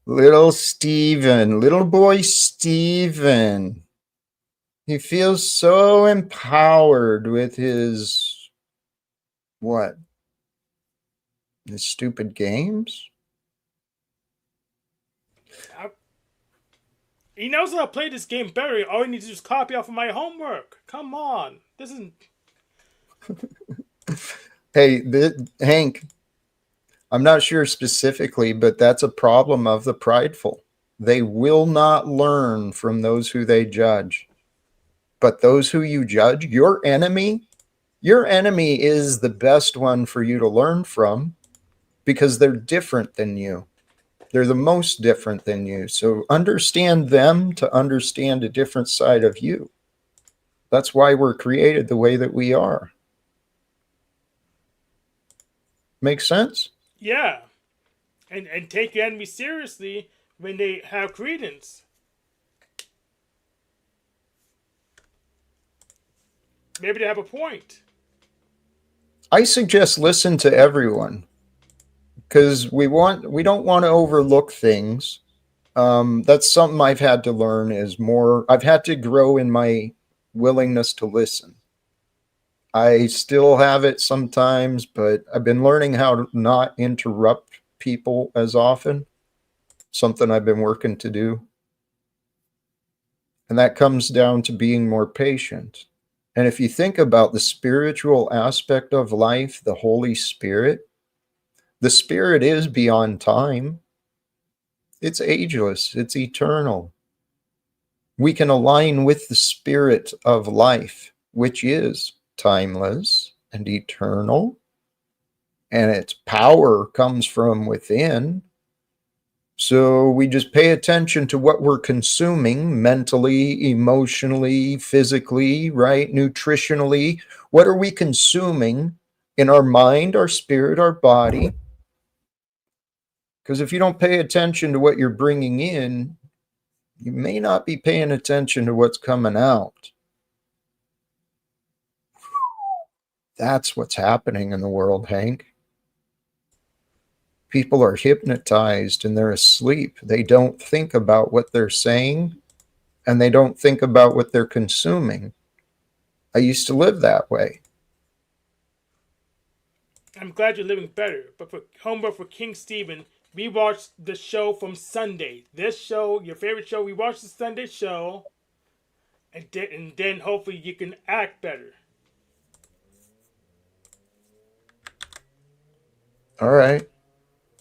Little Steven, little boy Steven. He feels so empowered with what? His stupid games? He knows how to play this game better. All he needs to do is copy off of my homework. Come on. This isn't. Hey, Hank, I'm not sure specifically, but that's a problem of the prideful. They will not learn from those who they judge. But those who you judge, your enemy is the best one for you to learn from because they're different than you. They're the most different than you. So understand them to understand a different side of you. That's why we're created the way that we are. Make sense? Yeah. And take your enemy seriously when they have credence. Maybe they have a point. I suggest listen to everyone because we don't want to overlook things. That's something I've had to learn is more. I've had to grow in my willingness to listen. I still have it sometimes, but I've been learning how to not interrupt people as often. Something I've been working to do. And that comes down to being more patient. And if you think about the spiritual aspect of life, the Holy Spirit, the Spirit is beyond time. It's ageless, it's eternal. We can align with the Spirit of life, which is timeless and eternal, and its power comes from within. So we just pay attention to what we're consuming mentally, emotionally, physically, right? Nutritionally. What are we consuming in our mind, our spirit, our body? Because if you don't pay attention to what you're bringing in, you may not be paying attention to what's coming out. That's what's happening in the world, Hank. People are hypnotized and they're asleep. They don't think about what they're saying and they don't think about what they're consuming. I used to live that way. I'm glad you're living better. But for homework for King Stephen, we watched the show from Sunday. This show, your favorite show, we watched the Sunday show. And then hopefully you can act better. All right.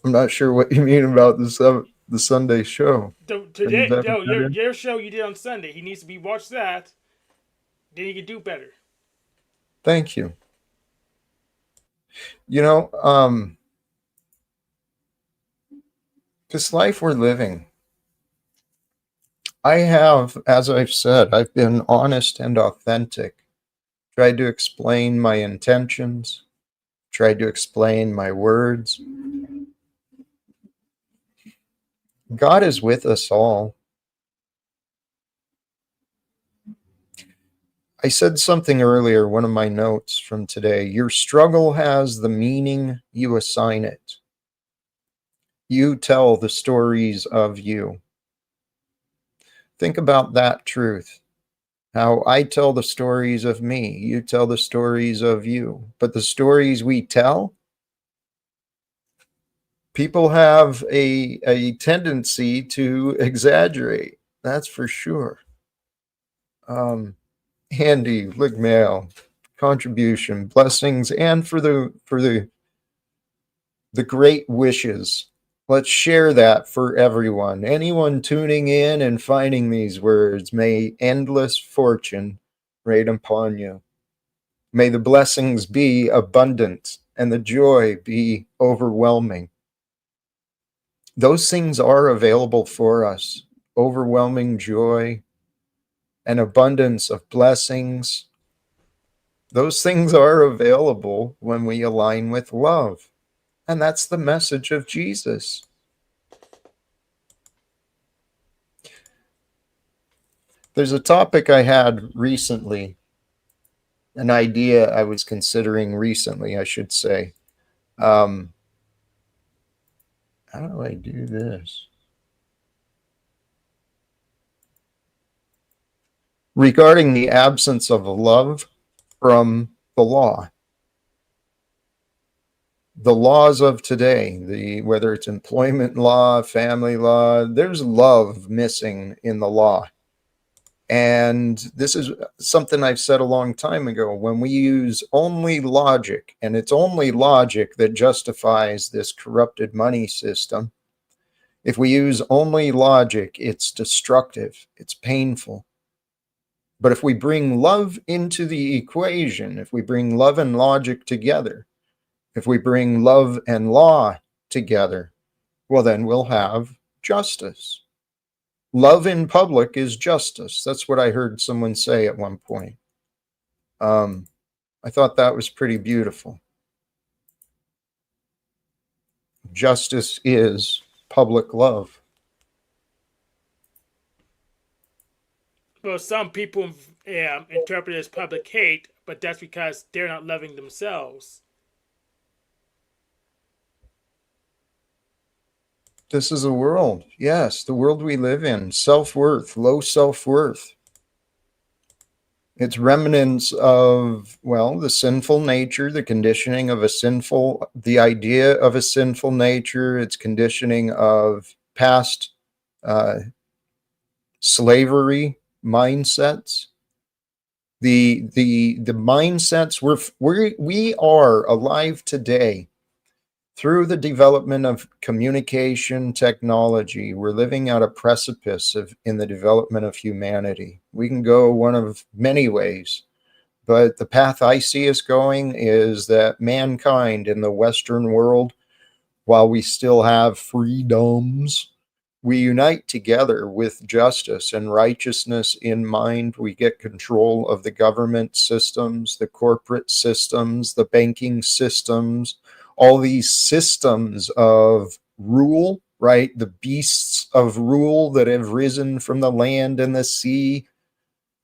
I'm not sure what you mean about the Sunday show. Have you Today, better no, that in? your show you did on Sunday. He needs to be watch that. Then he can do better. Thank you. You know, this life we're living, I have, as I've said, I've been honest and authentic, tried to explain my intentions, tried to explain my words. God is with us all. I said something earlier, one of my notes from today. Your struggle has the meaning you assign it. You tell the stories of you. Think about that truth. How I tell the stories of me, you tell the stories of you. But the stories we tell, people have a tendency to exaggerate. That's for sure. Andy, Ligmail, contribution, blessings, and for the great wishes. Let's share that for everyone. Anyone tuning in and finding these words, may endless fortune rain upon you. May the blessings be abundant and the joy be overwhelming. Those things are available for us. Overwhelming joy, an abundance of blessings. Those things are available when we align with love. And that's the message of Jesus. There's a topic I had recently, an idea I was considering recently, I should say. How do I do this? Regarding the absence of love from the law. The laws of today, whether it's employment law, family law, there's love missing in the law. And this is something I've said a long time ago. When we use only logic, and it's only logic that justifies this corrupted money system, if we use only logic, it's destructive, it's painful. But if we bring love into the equation, if we bring love and logic together, if we bring love and law together, well, then we'll have justice. Love in public is justice. That's what I heard someone say at one point. I thought that was pretty beautiful. Justice is public love. Well, some people interpret it as public hate, but that's because they're not loving themselves. This is a world, yes, the world we live in, self-worth, low self-worth. It's remnants of, well, the sinful nature, the conditioning of the idea of a sinful nature. It's conditioning of past slavery mindsets. The mindsets we are alive today through the development of communication technology. We're living at a precipice in the development of humanity. We can go one of many ways, but the path I see us going is that mankind in the Western world, while we still have freedoms, we unite together with justice and righteousness in mind. We get control of the government systems, the corporate systems, the banking systems, all these systems of rule, right? The beasts of rule that have risen from the land and the sea,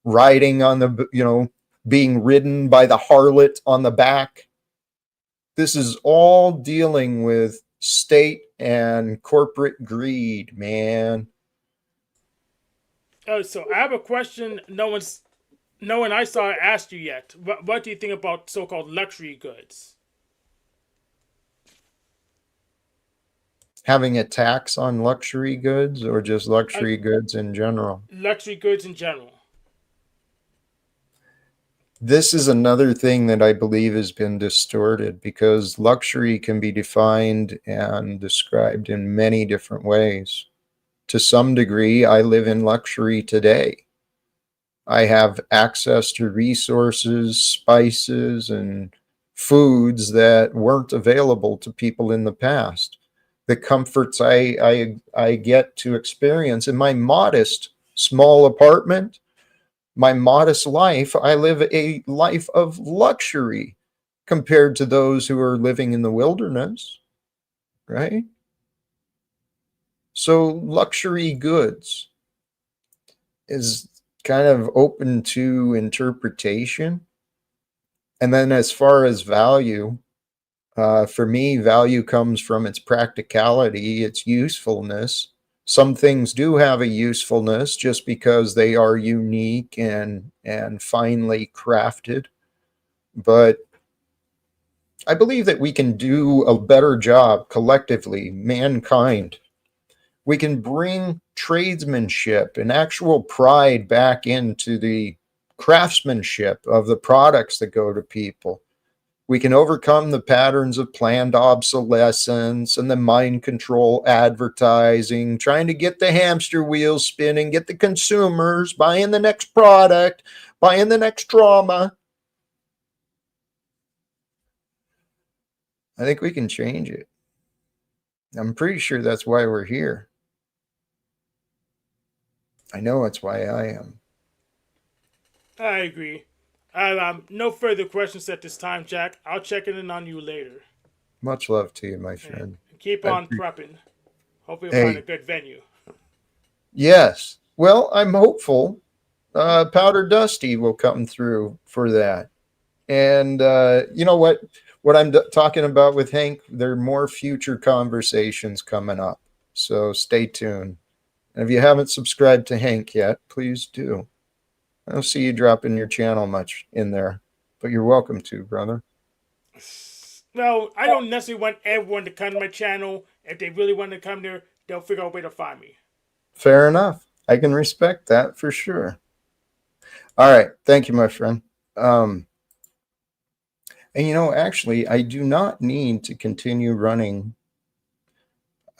riding on the, being ridden by the harlot on the back. This is all dealing with state and corporate greed, man. Oh, so I have a question. No one I saw asked you yet. What do you think about so-called luxury goods? Having a tax on luxury goods, or just luxury goods in general? Luxury goods in general. This is another thing that I believe has been distorted, because luxury can be defined and described in many different ways. To some degree, I live in luxury today. I have access to resources, spices, and foods that weren't available to people in the past. The comforts I get to experience in my modest small apartment, my modest life, I live a life of luxury compared to those who are living in the wilderness, right? So luxury goods is kind of open to interpretation. And then as far as value, for me, value comes from its practicality, its usefulness. Some things do have a usefulness just because they are unique and finely crafted. But I believe that we can do a better job collectively, mankind. We can bring tradesmanship and actual pride back into the craftsmanship of the products that go to people. We can overcome the patterns of planned obsolescence and the mind control advertising, trying to get the hamster wheels spinning, get the consumers buying the next product, buying the next drama. I think we can change it. I'm pretty sure that's why we're here. I know it's why I am. I agree. No further questions at this time, Jack. I'll check in on you later. Much love to you, my And friend. keep I on pre- prepping. Hopefully, we'll find a hey, good venue. yes. Well, I'm hopeful. Powder Dusty will come through for that. And you know what? What I'm talking about with Hank, there are more future conversations coming up. So stay tuned. And if you haven't subscribed to Hank yet, please do. I don't see you dropping your channel much in there, but you're welcome to, brother. Well, I don't necessarily want everyone to come to my channel. If they really want to come there, they'll figure out a way to find me. Fair enough. I can respect that for sure. All right. Thank you, my friend. And actually, I do not need to continue running.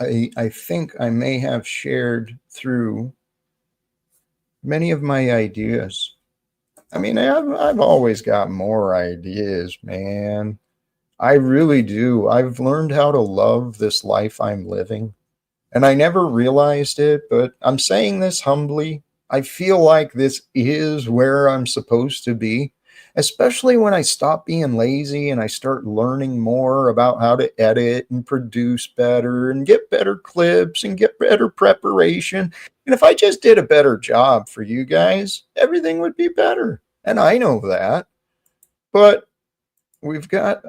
I think I may have shared through many of my ideas. I mean, I've always got more ideas, man. I really do. I've learned how to love this life I'm living. And I never realized it, but I'm saying this humbly. I feel like this is where I'm supposed to be, especially when I stop being lazy and I start learning more about how to edit and produce better and get better clips and get better preparation. And if I just did a better job for you guys, everything would be better. And I know that. But we've got,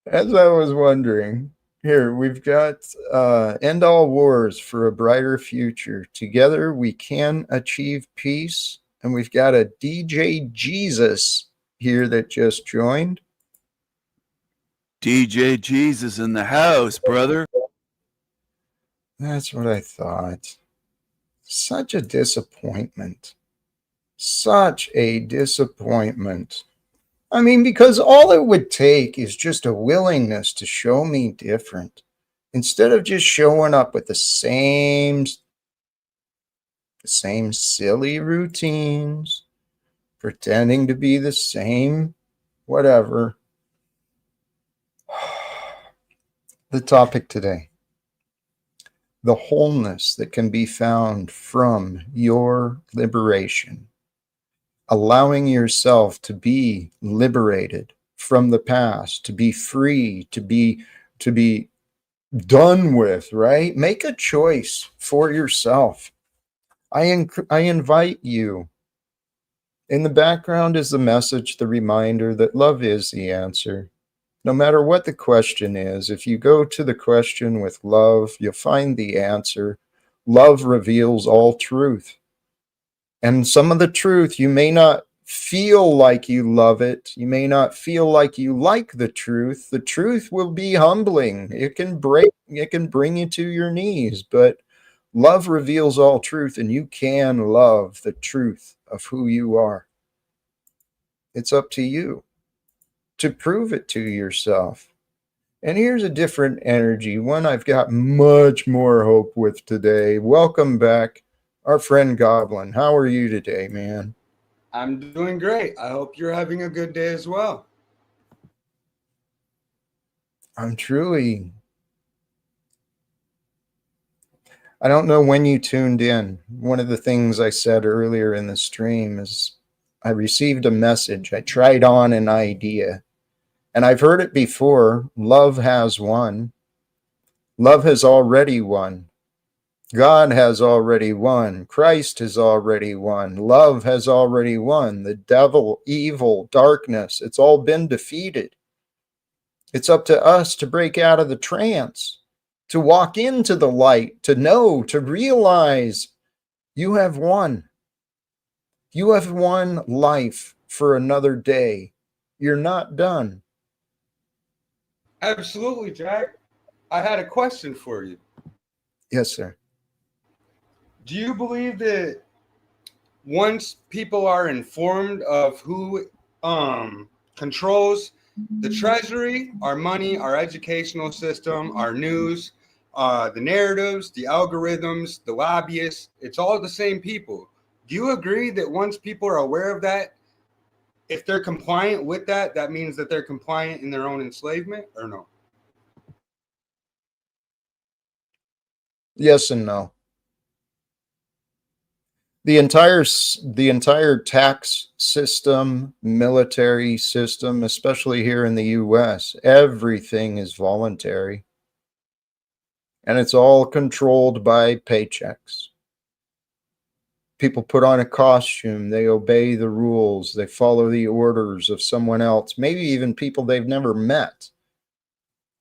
as I was wondering, here we've got End All Wars for a Brighter Future. Together we can achieve peace. And we've got a DJ Jesus here that just joined. DJ Jesus in the house, brother. That's what I thought. Such a disappointment. Such a disappointment. I mean, because all it would take is just a willingness to show me different. Instead of just showing up with the same silly routines, pretending to be the same whatever. The topic today: the wholeness that can be found from your liberation. Allowing yourself to be liberated from the past, to be free, to be done with, right? Make a choice for yourself. I invite you. In the background is the message, the reminder that love is the answer. No matter what the question is, if you go to the question with love, you'll find the answer. Love reveals all truth. And some of the truth, you may not feel like you love it. You may not feel like you like the truth. The truth will be humbling. It can bring you to your knees, but love reveals all truth, and you can love the truth of who you are. It's up to you to prove it to yourself. And here's a different energy, one I've got much more hope with today. Welcome back, our friend Goblin. How are you today, man? I'm doing great. I hope you're having a good day as well. I'm truly. I don't know when you tuned in. One of the things I said earlier in the stream is I received a message. I tried on an idea, and I've heard it before. Love has won. Love has already won. God has already won. Christ has already won. Love has already won. The devil, evil, darkness, it's all been defeated. It's up to us to break out of the trance, to walk into the light, to know, to realize you have won. You have won life for another day. You're not done. Absolutely, Jack. I had a question for you. Yes, sir. Do you believe that once people are informed of who controls the treasury, our money, our educational system, our news, the narratives, the algorithms, the lobbyists. It's all the same people. Do you agree that once people are aware of that, if they're compliant with that, that means that they're compliant in their own enslavement, or no? Yes and no. The entire tax system, military system, especially here in the US, everything is voluntary. And it's all controlled by paychecks. People put on a costume, they obey the rules, they follow the orders of someone else, maybe even people they've never met.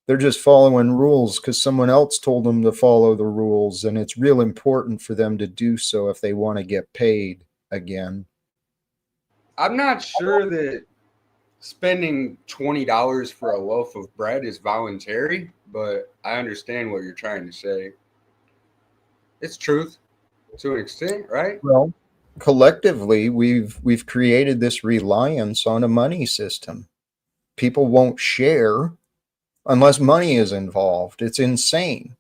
They're just following rules because someone else told them to follow the rules, and it's real important for them to do so if they want to get paid again. I'm not sure that spending $20 for a loaf of bread is voluntary, but I understand what you're trying to say. It's truth to an extent, right? Well, collectively, we've created this reliance on a money system. People won't share unless money is involved. It's insane.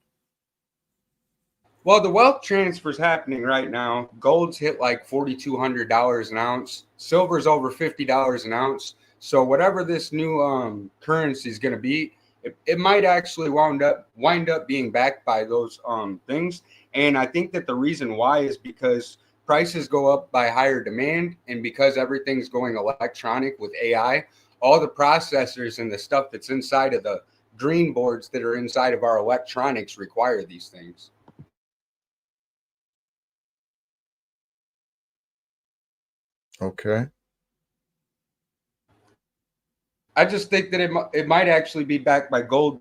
Well, the wealth transfer is happening right now. Gold's hit like $4,200 an ounce. Silver's over $50 an ounce. So whatever this new currency is going to be, it might actually wind up being backed by those things. And I think that the reason why is because prices go up by higher demand, and because everything's going electronic with AI, all the processors and the stuff that's inside of the green boards that are inside of our electronics require these things. Okay. I just think that it might actually be backed by gold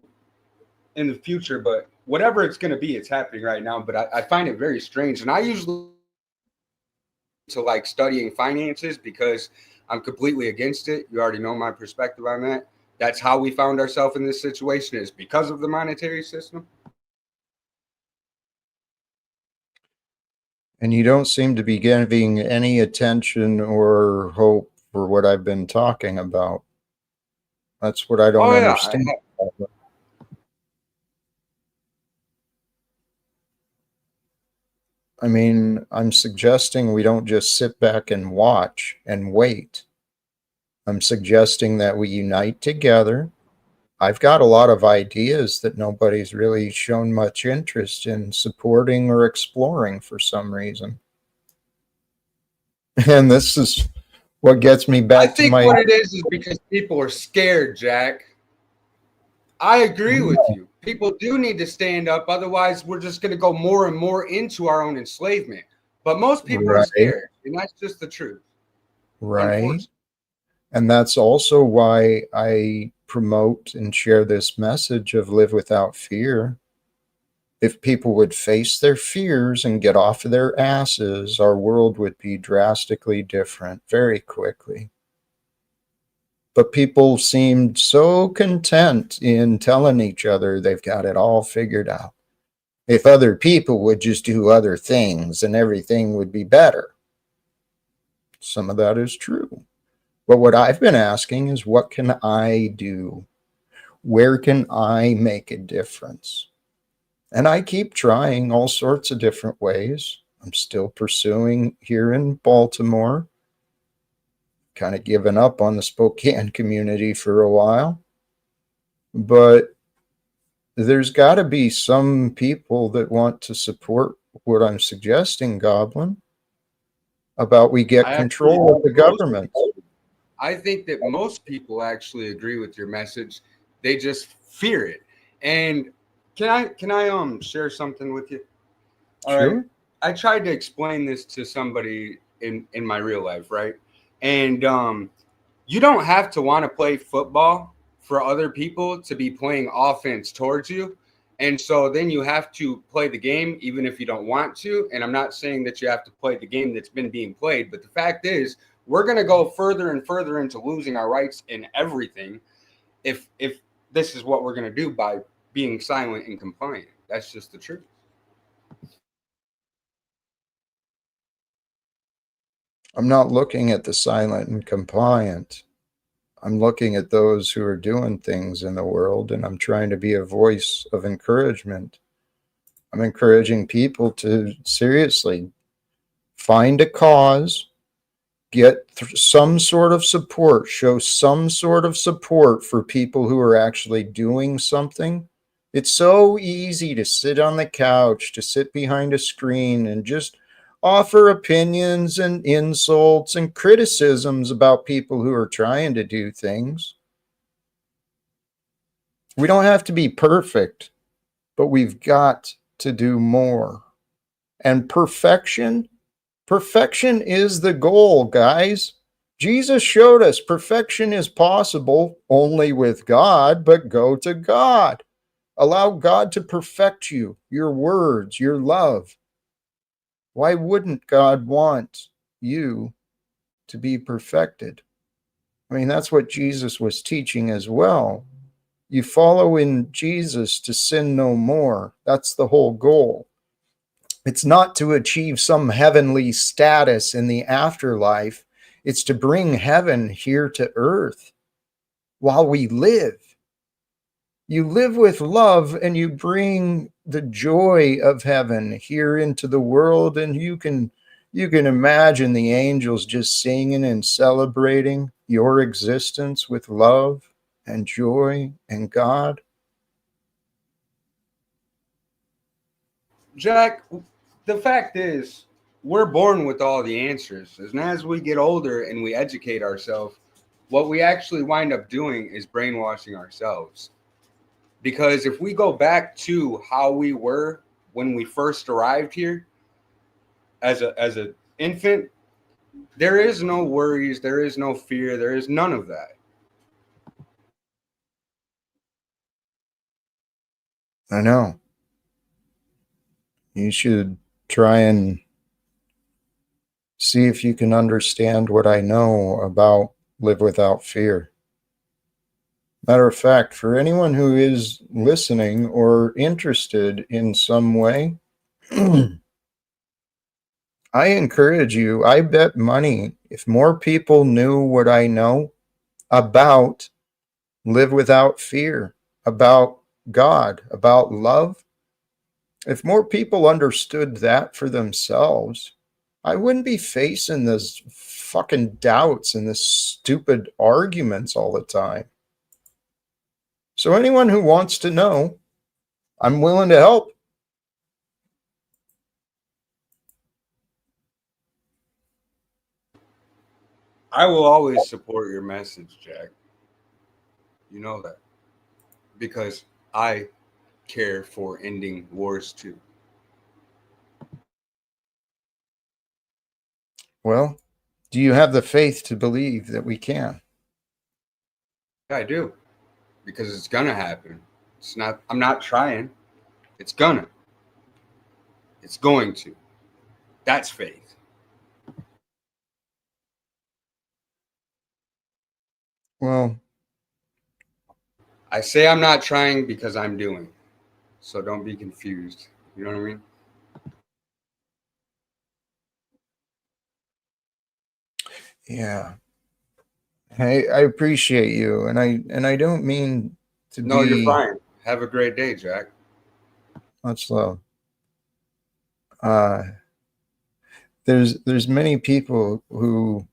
in the future, but whatever it's going to be, it's happening right now. But I find it very strange, and I usually to like studying finances because I'm completely against it. You already know my perspective on that. That's how we found ourselves in this situation, is because of the monetary system. And you don't seem to be giving any attention or hope for what I've been talking about. That's what I don't Oh yeah, understand. I mean, I'm suggesting we don't just sit back and watch and wait. I'm suggesting that we unite together. I've got a lot of ideas that nobody's really shown much interest in supporting or exploring for some reason. And this is what gets me I back to think my. what it is because people are scared, Jack. I agree with you. People do need to stand up. Otherwise, we're just going to go more and more into our own enslavement. But most people are Right, scared, and that's just the truth. right. Unfortunately. And that's also why I promote and share this message of live without fear. If people would face their fears and get off of their asses, our world would be drastically different very quickly. But people seemed so content in telling each other they've got it all figured out. If other people would just do other things and everything would be better. Some of that is true. But what I've been asking is, what can I do? Where can I make a difference? And I keep trying all sorts of different ways. I'm still pursuing here in Baltimore, kind of given up on the Spokane community for a while. But there's got to be some people that want to support what I'm suggesting, Goblin, about we get I actually control of the government. I think that most people actually agree with your message. They just fear it. And can I share something with you? All right. Sure. I tried to explain this to somebody in my real life, right? And you don't have to want to play football for other people to be playing offense towards you. And so then you have to play the game even if you don't want to. And I'm not saying that you have to play the game that's been being played, but the fact is we're going to go further and further into losing our rights in everything if this is what we're going to do by being silent and compliant. That's just the truth. I'm not looking at the silent and compliant. I'm looking at those who are doing things in the world, and I'm trying to be a voice of encouragement. I'm encouraging people to seriously find a cause, get some sort of support, show some sort of support for people who are actually doing something. It's so easy to sit on the couch, to sit behind a screen and just offer opinions and insults and criticisms about people who are trying to do things. We don't have to be perfect, but we've got to do more. And perfection is the goal, guys. Jesus showed us perfection is possible only with God, but go to God. Allow God to perfect you, your words, your love. Why wouldn't God want you to be perfected? I mean, that's what Jesus was teaching as well. You follow in Jesus to sin no more. That's the whole goal. It's not to achieve some heavenly status in the afterlife. It's to bring heaven here to earth while we live. You live with love and you bring the joy of heaven here into the world, and you can imagine the angels just singing and celebrating your existence with love and joy and God. Jack, the fact is, we're born with all the answers. And as we get older and we educate ourselves, what we actually wind up doing is brainwashing ourselves. Because if we go back to how we were when we first arrived here as a infant, there is no worries, there is no fear, there is none of that. I know. You should try and see if you can understand what I know about live without fear. Matter of fact, for anyone who is listening or interested in some way, I encourage you, I bet money, if more people knew what I know about live without fear, about God, about love, if more people understood that for themselves, I wouldn't be facing this fucking doubts and this stupid arguments all the time. So anyone who wants to know, I'm willing to help. I will always support your message, Jack. You know that. Because I care for ending wars too. Well, do you have the faith to believe that we can? I do. Because it's gonna happen. I'm not trying. It's gonna. It's going to. That's faith. Well, I say I'm not trying because I'm doing. So don't be confused. You know what I mean? yeah. I appreciate you, and I don't mean to No, you're be fine. Have a great day, Jack. much love. Uh, there's many people who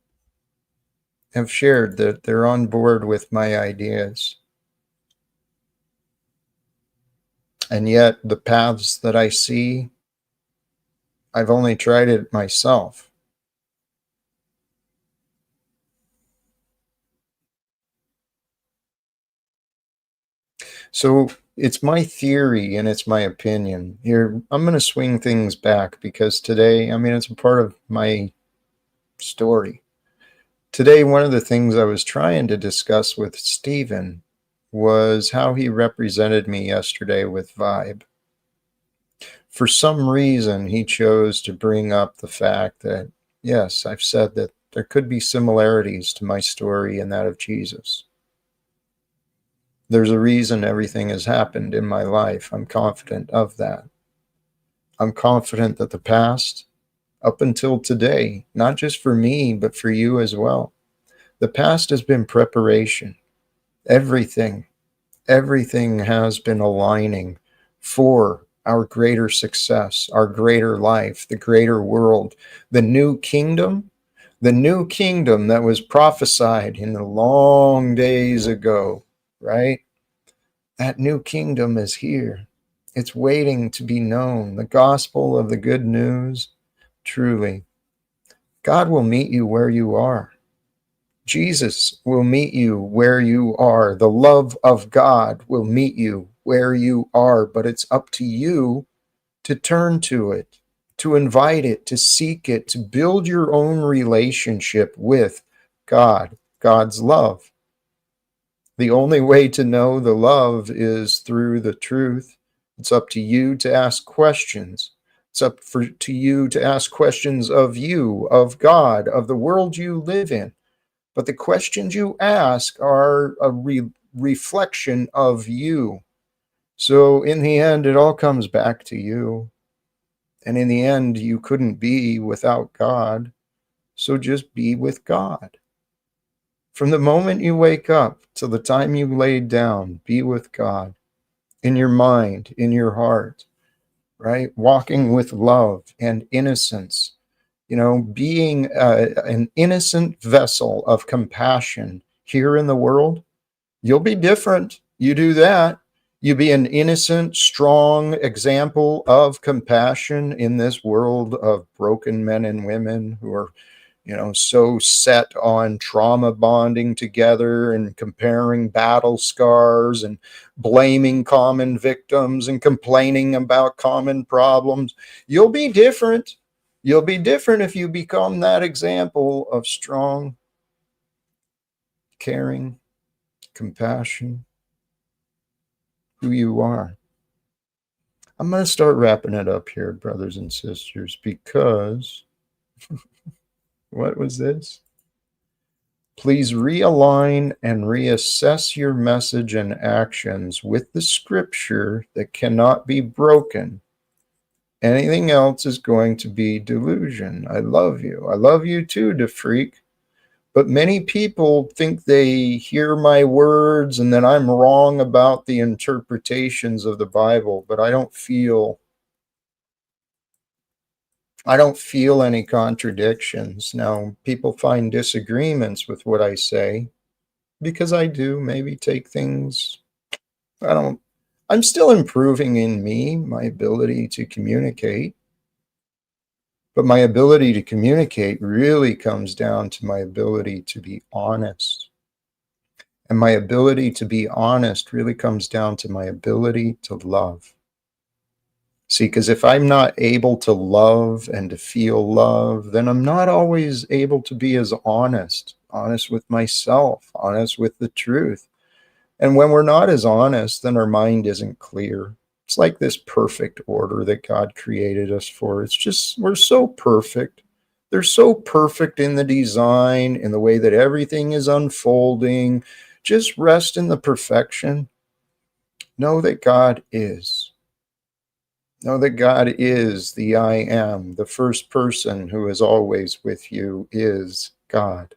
have shared that they're on board with my ideas, and yet the paths that I see, I've only tried it myself. So it's my theory and it's my opinion. Here, I'm going to swing things back because today, I mean, it's a part of my story. Today, one of the things I was trying to discuss with Stephen was how he represented me yesterday with Vibe. For some reason, he chose to bring up the fact that, yes, I've said that there could be similarities to my story and that of Jesus. There's a reason everything has happened in my life. I'm confident of that. I'm confident that the past, up until today, not just for me, but for you as well, The past has been preparation. Everything has been aligning for our greater success, our greater life, the greater world, the new kingdom, that was prophesied in the long days ago, right? That new kingdom is here. It's waiting to be known. The gospel of the good news, truly. God will meet you where you are. Jesus will meet you where you are. The love of God will meet you where you are, but it's up to you to turn to it, to invite it, to seek it, to build your own relationship with God, God's love. The only way to know the love is through the truth. It's up to you to ask questions. It's to you to ask questions of you, of God, of the world you live in. But the questions you ask are a reflection of you. So in the end, it all comes back to you. And in the end, you couldn't be without God. So just be with God. From the moment you wake up till the time you lay down, be with God in your mind, in your heart, right? Walking with love and innocence, being an innocent vessel of compassion here in the world. You'll be different. You do that. You be an innocent, strong example of compassion in this world of broken men and women who are so set on trauma bonding together and comparing battle scars and blaming common victims and complaining about common problems. You'll be different. You'll be different if you become that example of strong, caring, compassion, who you are. I'm going to start wrapping it up here, brothers and sisters, because what was this? Please realign and reassess your message and actions with the scripture that cannot be broken. Anything else is going to be delusion. I love you. I love you too, DeFreak. But many people think they hear my words and that I'm wrong about the interpretations of the Bible, but I don't feel any contradictions. Now, people find disagreements with what I say because I do maybe take things, I'm still improving in me, my ability to communicate. But my ability to communicate really comes down to my ability to be honest. And my ability to be honest really comes down to my ability to love. See, because if I'm not able to love and to feel love, then I'm not always able to be as honest with myself, honest with the truth. And when we're not as honest, then our mind isn't clear. It's like this perfect order that God created us for. It's just, we're so perfect. They're so perfect in the design, in the way that everything is unfolding. Just rest in the perfection. Know that God is. Know that God is the I am. The first person who is always with you is God.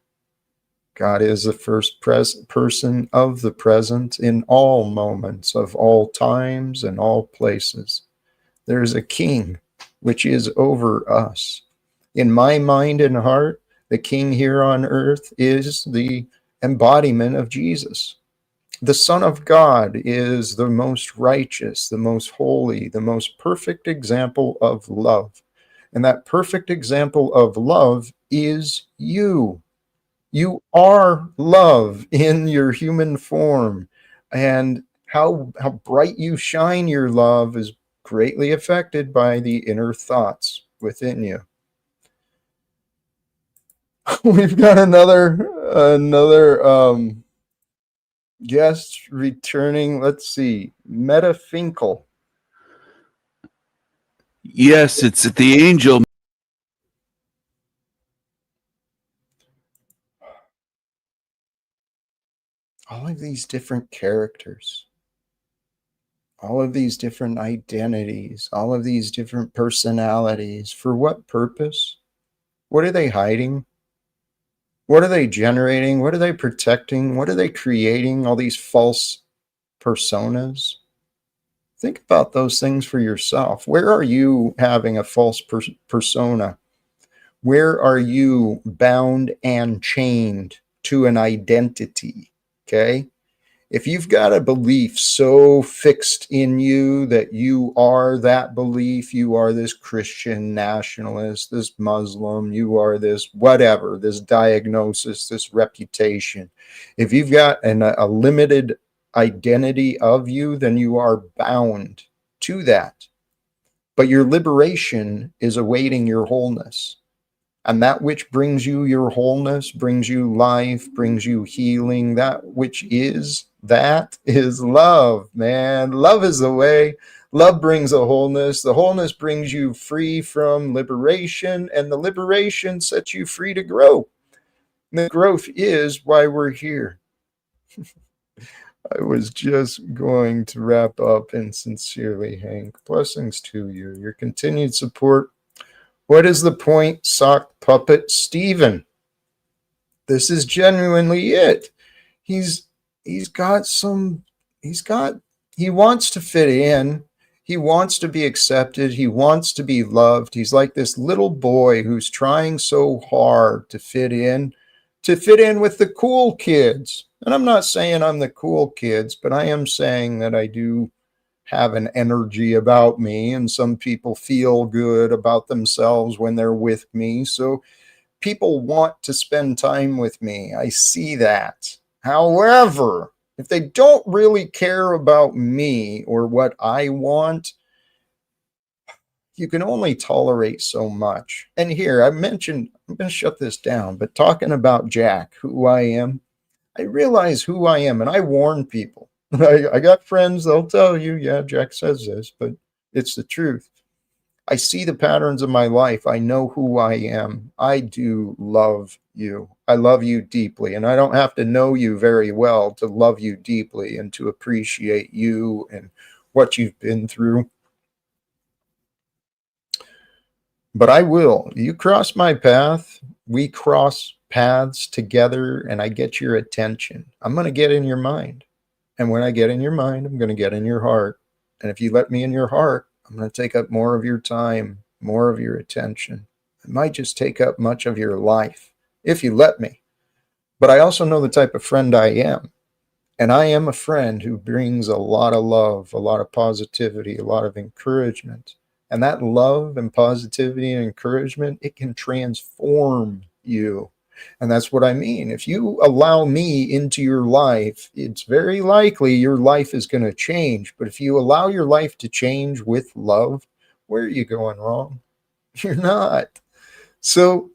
God is the first person of the present in all moments of all times and all places. There is a king which is over us. In my mind and heart, the king here on earth is the embodiment of Jesus. The Son of God is the most righteous, the most holy, the most perfect example of love. And that perfect example of love is you. You are love in your human form. And how bright you shine your love is greatly affected by the inner thoughts within you. We've got another guest returning. Let's see. Meta Finkel. Yes, it's the angel. All of these different characters, all of these different identities, all of these different personalities. For what purpose? What are they hiding? What are they generating? What are they protecting? What are they creating? All these false personas. Think about those things for yourself. Where are you having a false persona? Where are you bound and chained to an identity? Okay. If you've got a belief so fixed in you that you are that belief, you are this Christian nationalist, this Muslim, you are this whatever, this diagnosis, this reputation. If you've got a limited identity of you, then you are bound to that. But your liberation is awaiting your wholeness. And that which brings you your wholeness, brings you life, brings you healing, that is love, man. Love is the way. Love brings a wholeness. The wholeness brings you free from liberation, and the liberation sets you free to grow. And the growth is why we're here. I was just going to wrap up, and sincerely, Hank, blessings to you, your continued support. What is the point, sock puppet Steven? This is genuinely it. He wants to fit in. He wants to be accepted. He wants to be loved. He's like this little boy who's trying so hard to fit in with the cool kids. And I'm not saying I'm the cool kids, but I am saying that I do have an energy about me, and some people feel good about themselves when they're with me. So people want to spend time with me. I see that. However, if they don't really care about me or what I want, you can only tolerate so much. And here, I'm going to shut this down, but talking about Jack, who I am, I realize who I am, and I warn people. I got friends, they'll tell you, yeah, Jack says this, but it's the truth. I see the patterns of my life. I know who I am. I do love you. I love you deeply, and I don't have to know you very well to love you deeply and to appreciate you and what you've been through. But I will. You cross my path, we cross paths together, and I get your attention. I'm going to get in your mind. And when I get in your mind, I'm going to get in your heart. And if you let me in your heart, I'm going to take up more of your time, more of your attention. I might just take up much of your life, if you let me. But I also know the type of friend I am. And I am a friend who brings a lot of love, a lot of positivity, a lot of encouragement. And that love and positivity and encouragement, it can transform you. And that's what I mean. If you allow me into your life, it's very likely your life is going to change. But if you allow your life to change with love, where are you going wrong? You're not. So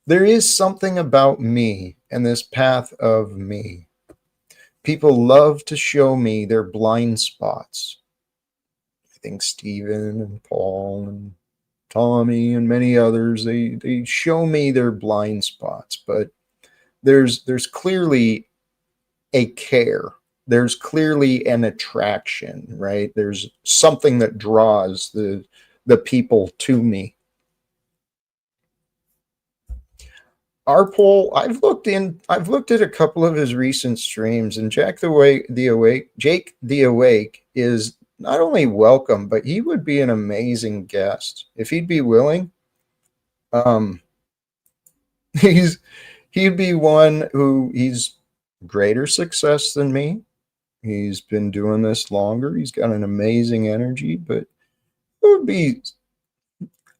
there is something about me and this path of me. People love to show me their blind spots. I think Stephen and Paul and Tommy and many others, they show me their blind spots, but there's clearly a care. There's clearly an attraction, right? There's something that draws the people to me. Our poll, I've looked at a couple of his recent streams, and Jake the Awake is not only welcome, but he would be an amazing guest if he'd be willing. He'd be one who he's greater success than me. He's been doing this longer. He's got an amazing energy, but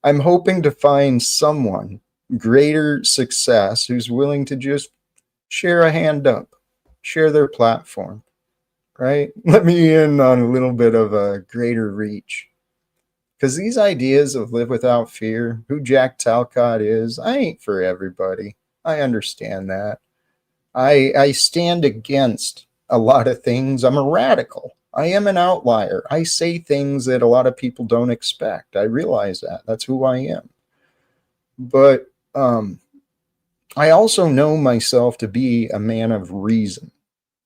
I'm hoping to find someone greater success who's willing to just share a hand up, share their platform. Right? Let me in on a little bit of a greater reach. Because these ideas of live without fear, who Jack Talcott is, I ain't for everybody. I understand that. I stand against a lot of things. I'm a radical. I am an outlier. I say things that a lot of people don't expect. I realize that. That's who I am. But I also know myself to be a man of reason.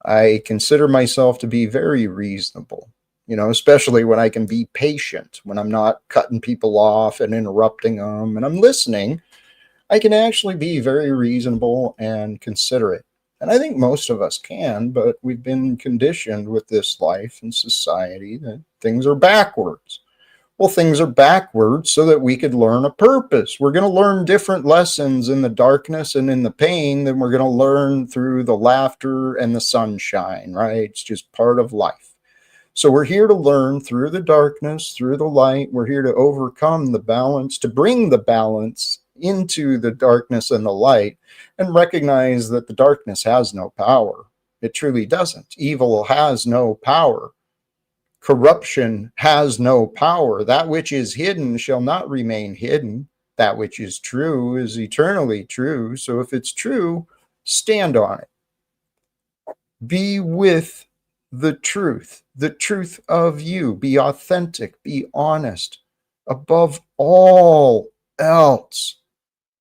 I consider myself to be very reasonable, especially when I can be patient, when I'm not cutting people off and interrupting them, and I'm listening. I can actually be very reasonable and considerate. And I think most of us can, but we've been conditioned with this life and society that things are backwards. Well, things are backwards so that we could learn a purpose. We're going to learn different lessons in the darkness and in the pain than we're going to learn through the laughter and the sunshine, right? It's just part of life. So we're here to learn through the darkness, through the light. We're here to overcome the balance, to bring the balance into the darkness and the light, and recognize that the darkness has no power. It truly doesn't. Evil has no power. Corruption has no power. That which is hidden shall not remain hidden. That which is true is eternally true. So if it's true, stand on it. Be with the truth of you. Be authentic, be honest. Above all else,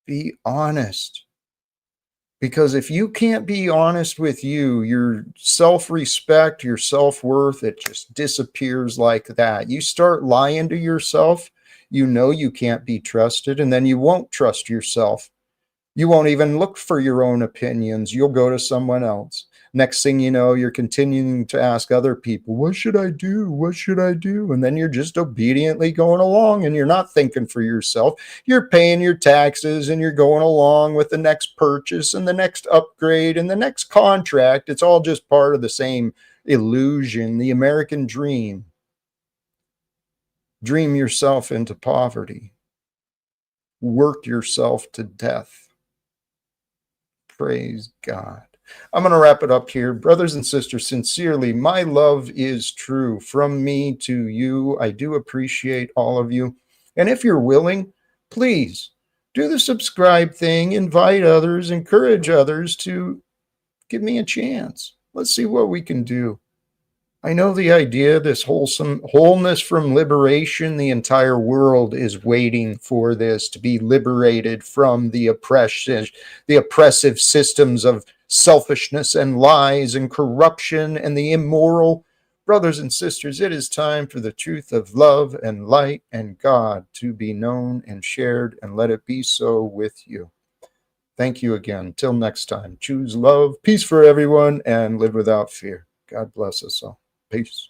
be honest. Because if you can't be honest with you, your self-respect, your self-worth, it just disappears like that. You start lying to yourself, you know you can't be trusted, and then you won't trust yourself. You won't even look for your own opinions. You'll go to someone else. Next thing you know, you're continuing to ask other people, what should I do? What should I do? And then you're just obediently going along and you're not thinking for yourself. You're paying your taxes and you're going along with the next purchase and the next upgrade and the next contract. It's all just part of the same illusion, the American dream. Dream yourself into poverty. Work yourself to death. Praise God. I'm going to wrap it up here. Brothers and sisters, sincerely, my love is true from me to you. I do appreciate all of you. And if you're willing, please do the subscribe thing, invite others, encourage others to give me a chance. Let's see what we can do. I know the idea, this wholeness from liberation, the entire world is waiting for this to be liberated from the oppressive systems of selfishness and lies and corruption and the immoral. Brothers and sisters, it is time for the truth of love and light and God to be known and shared, and let it be so with you. Thank you again. Till next time, choose love, peace for everyone, and live without fear. God bless us all. Peace.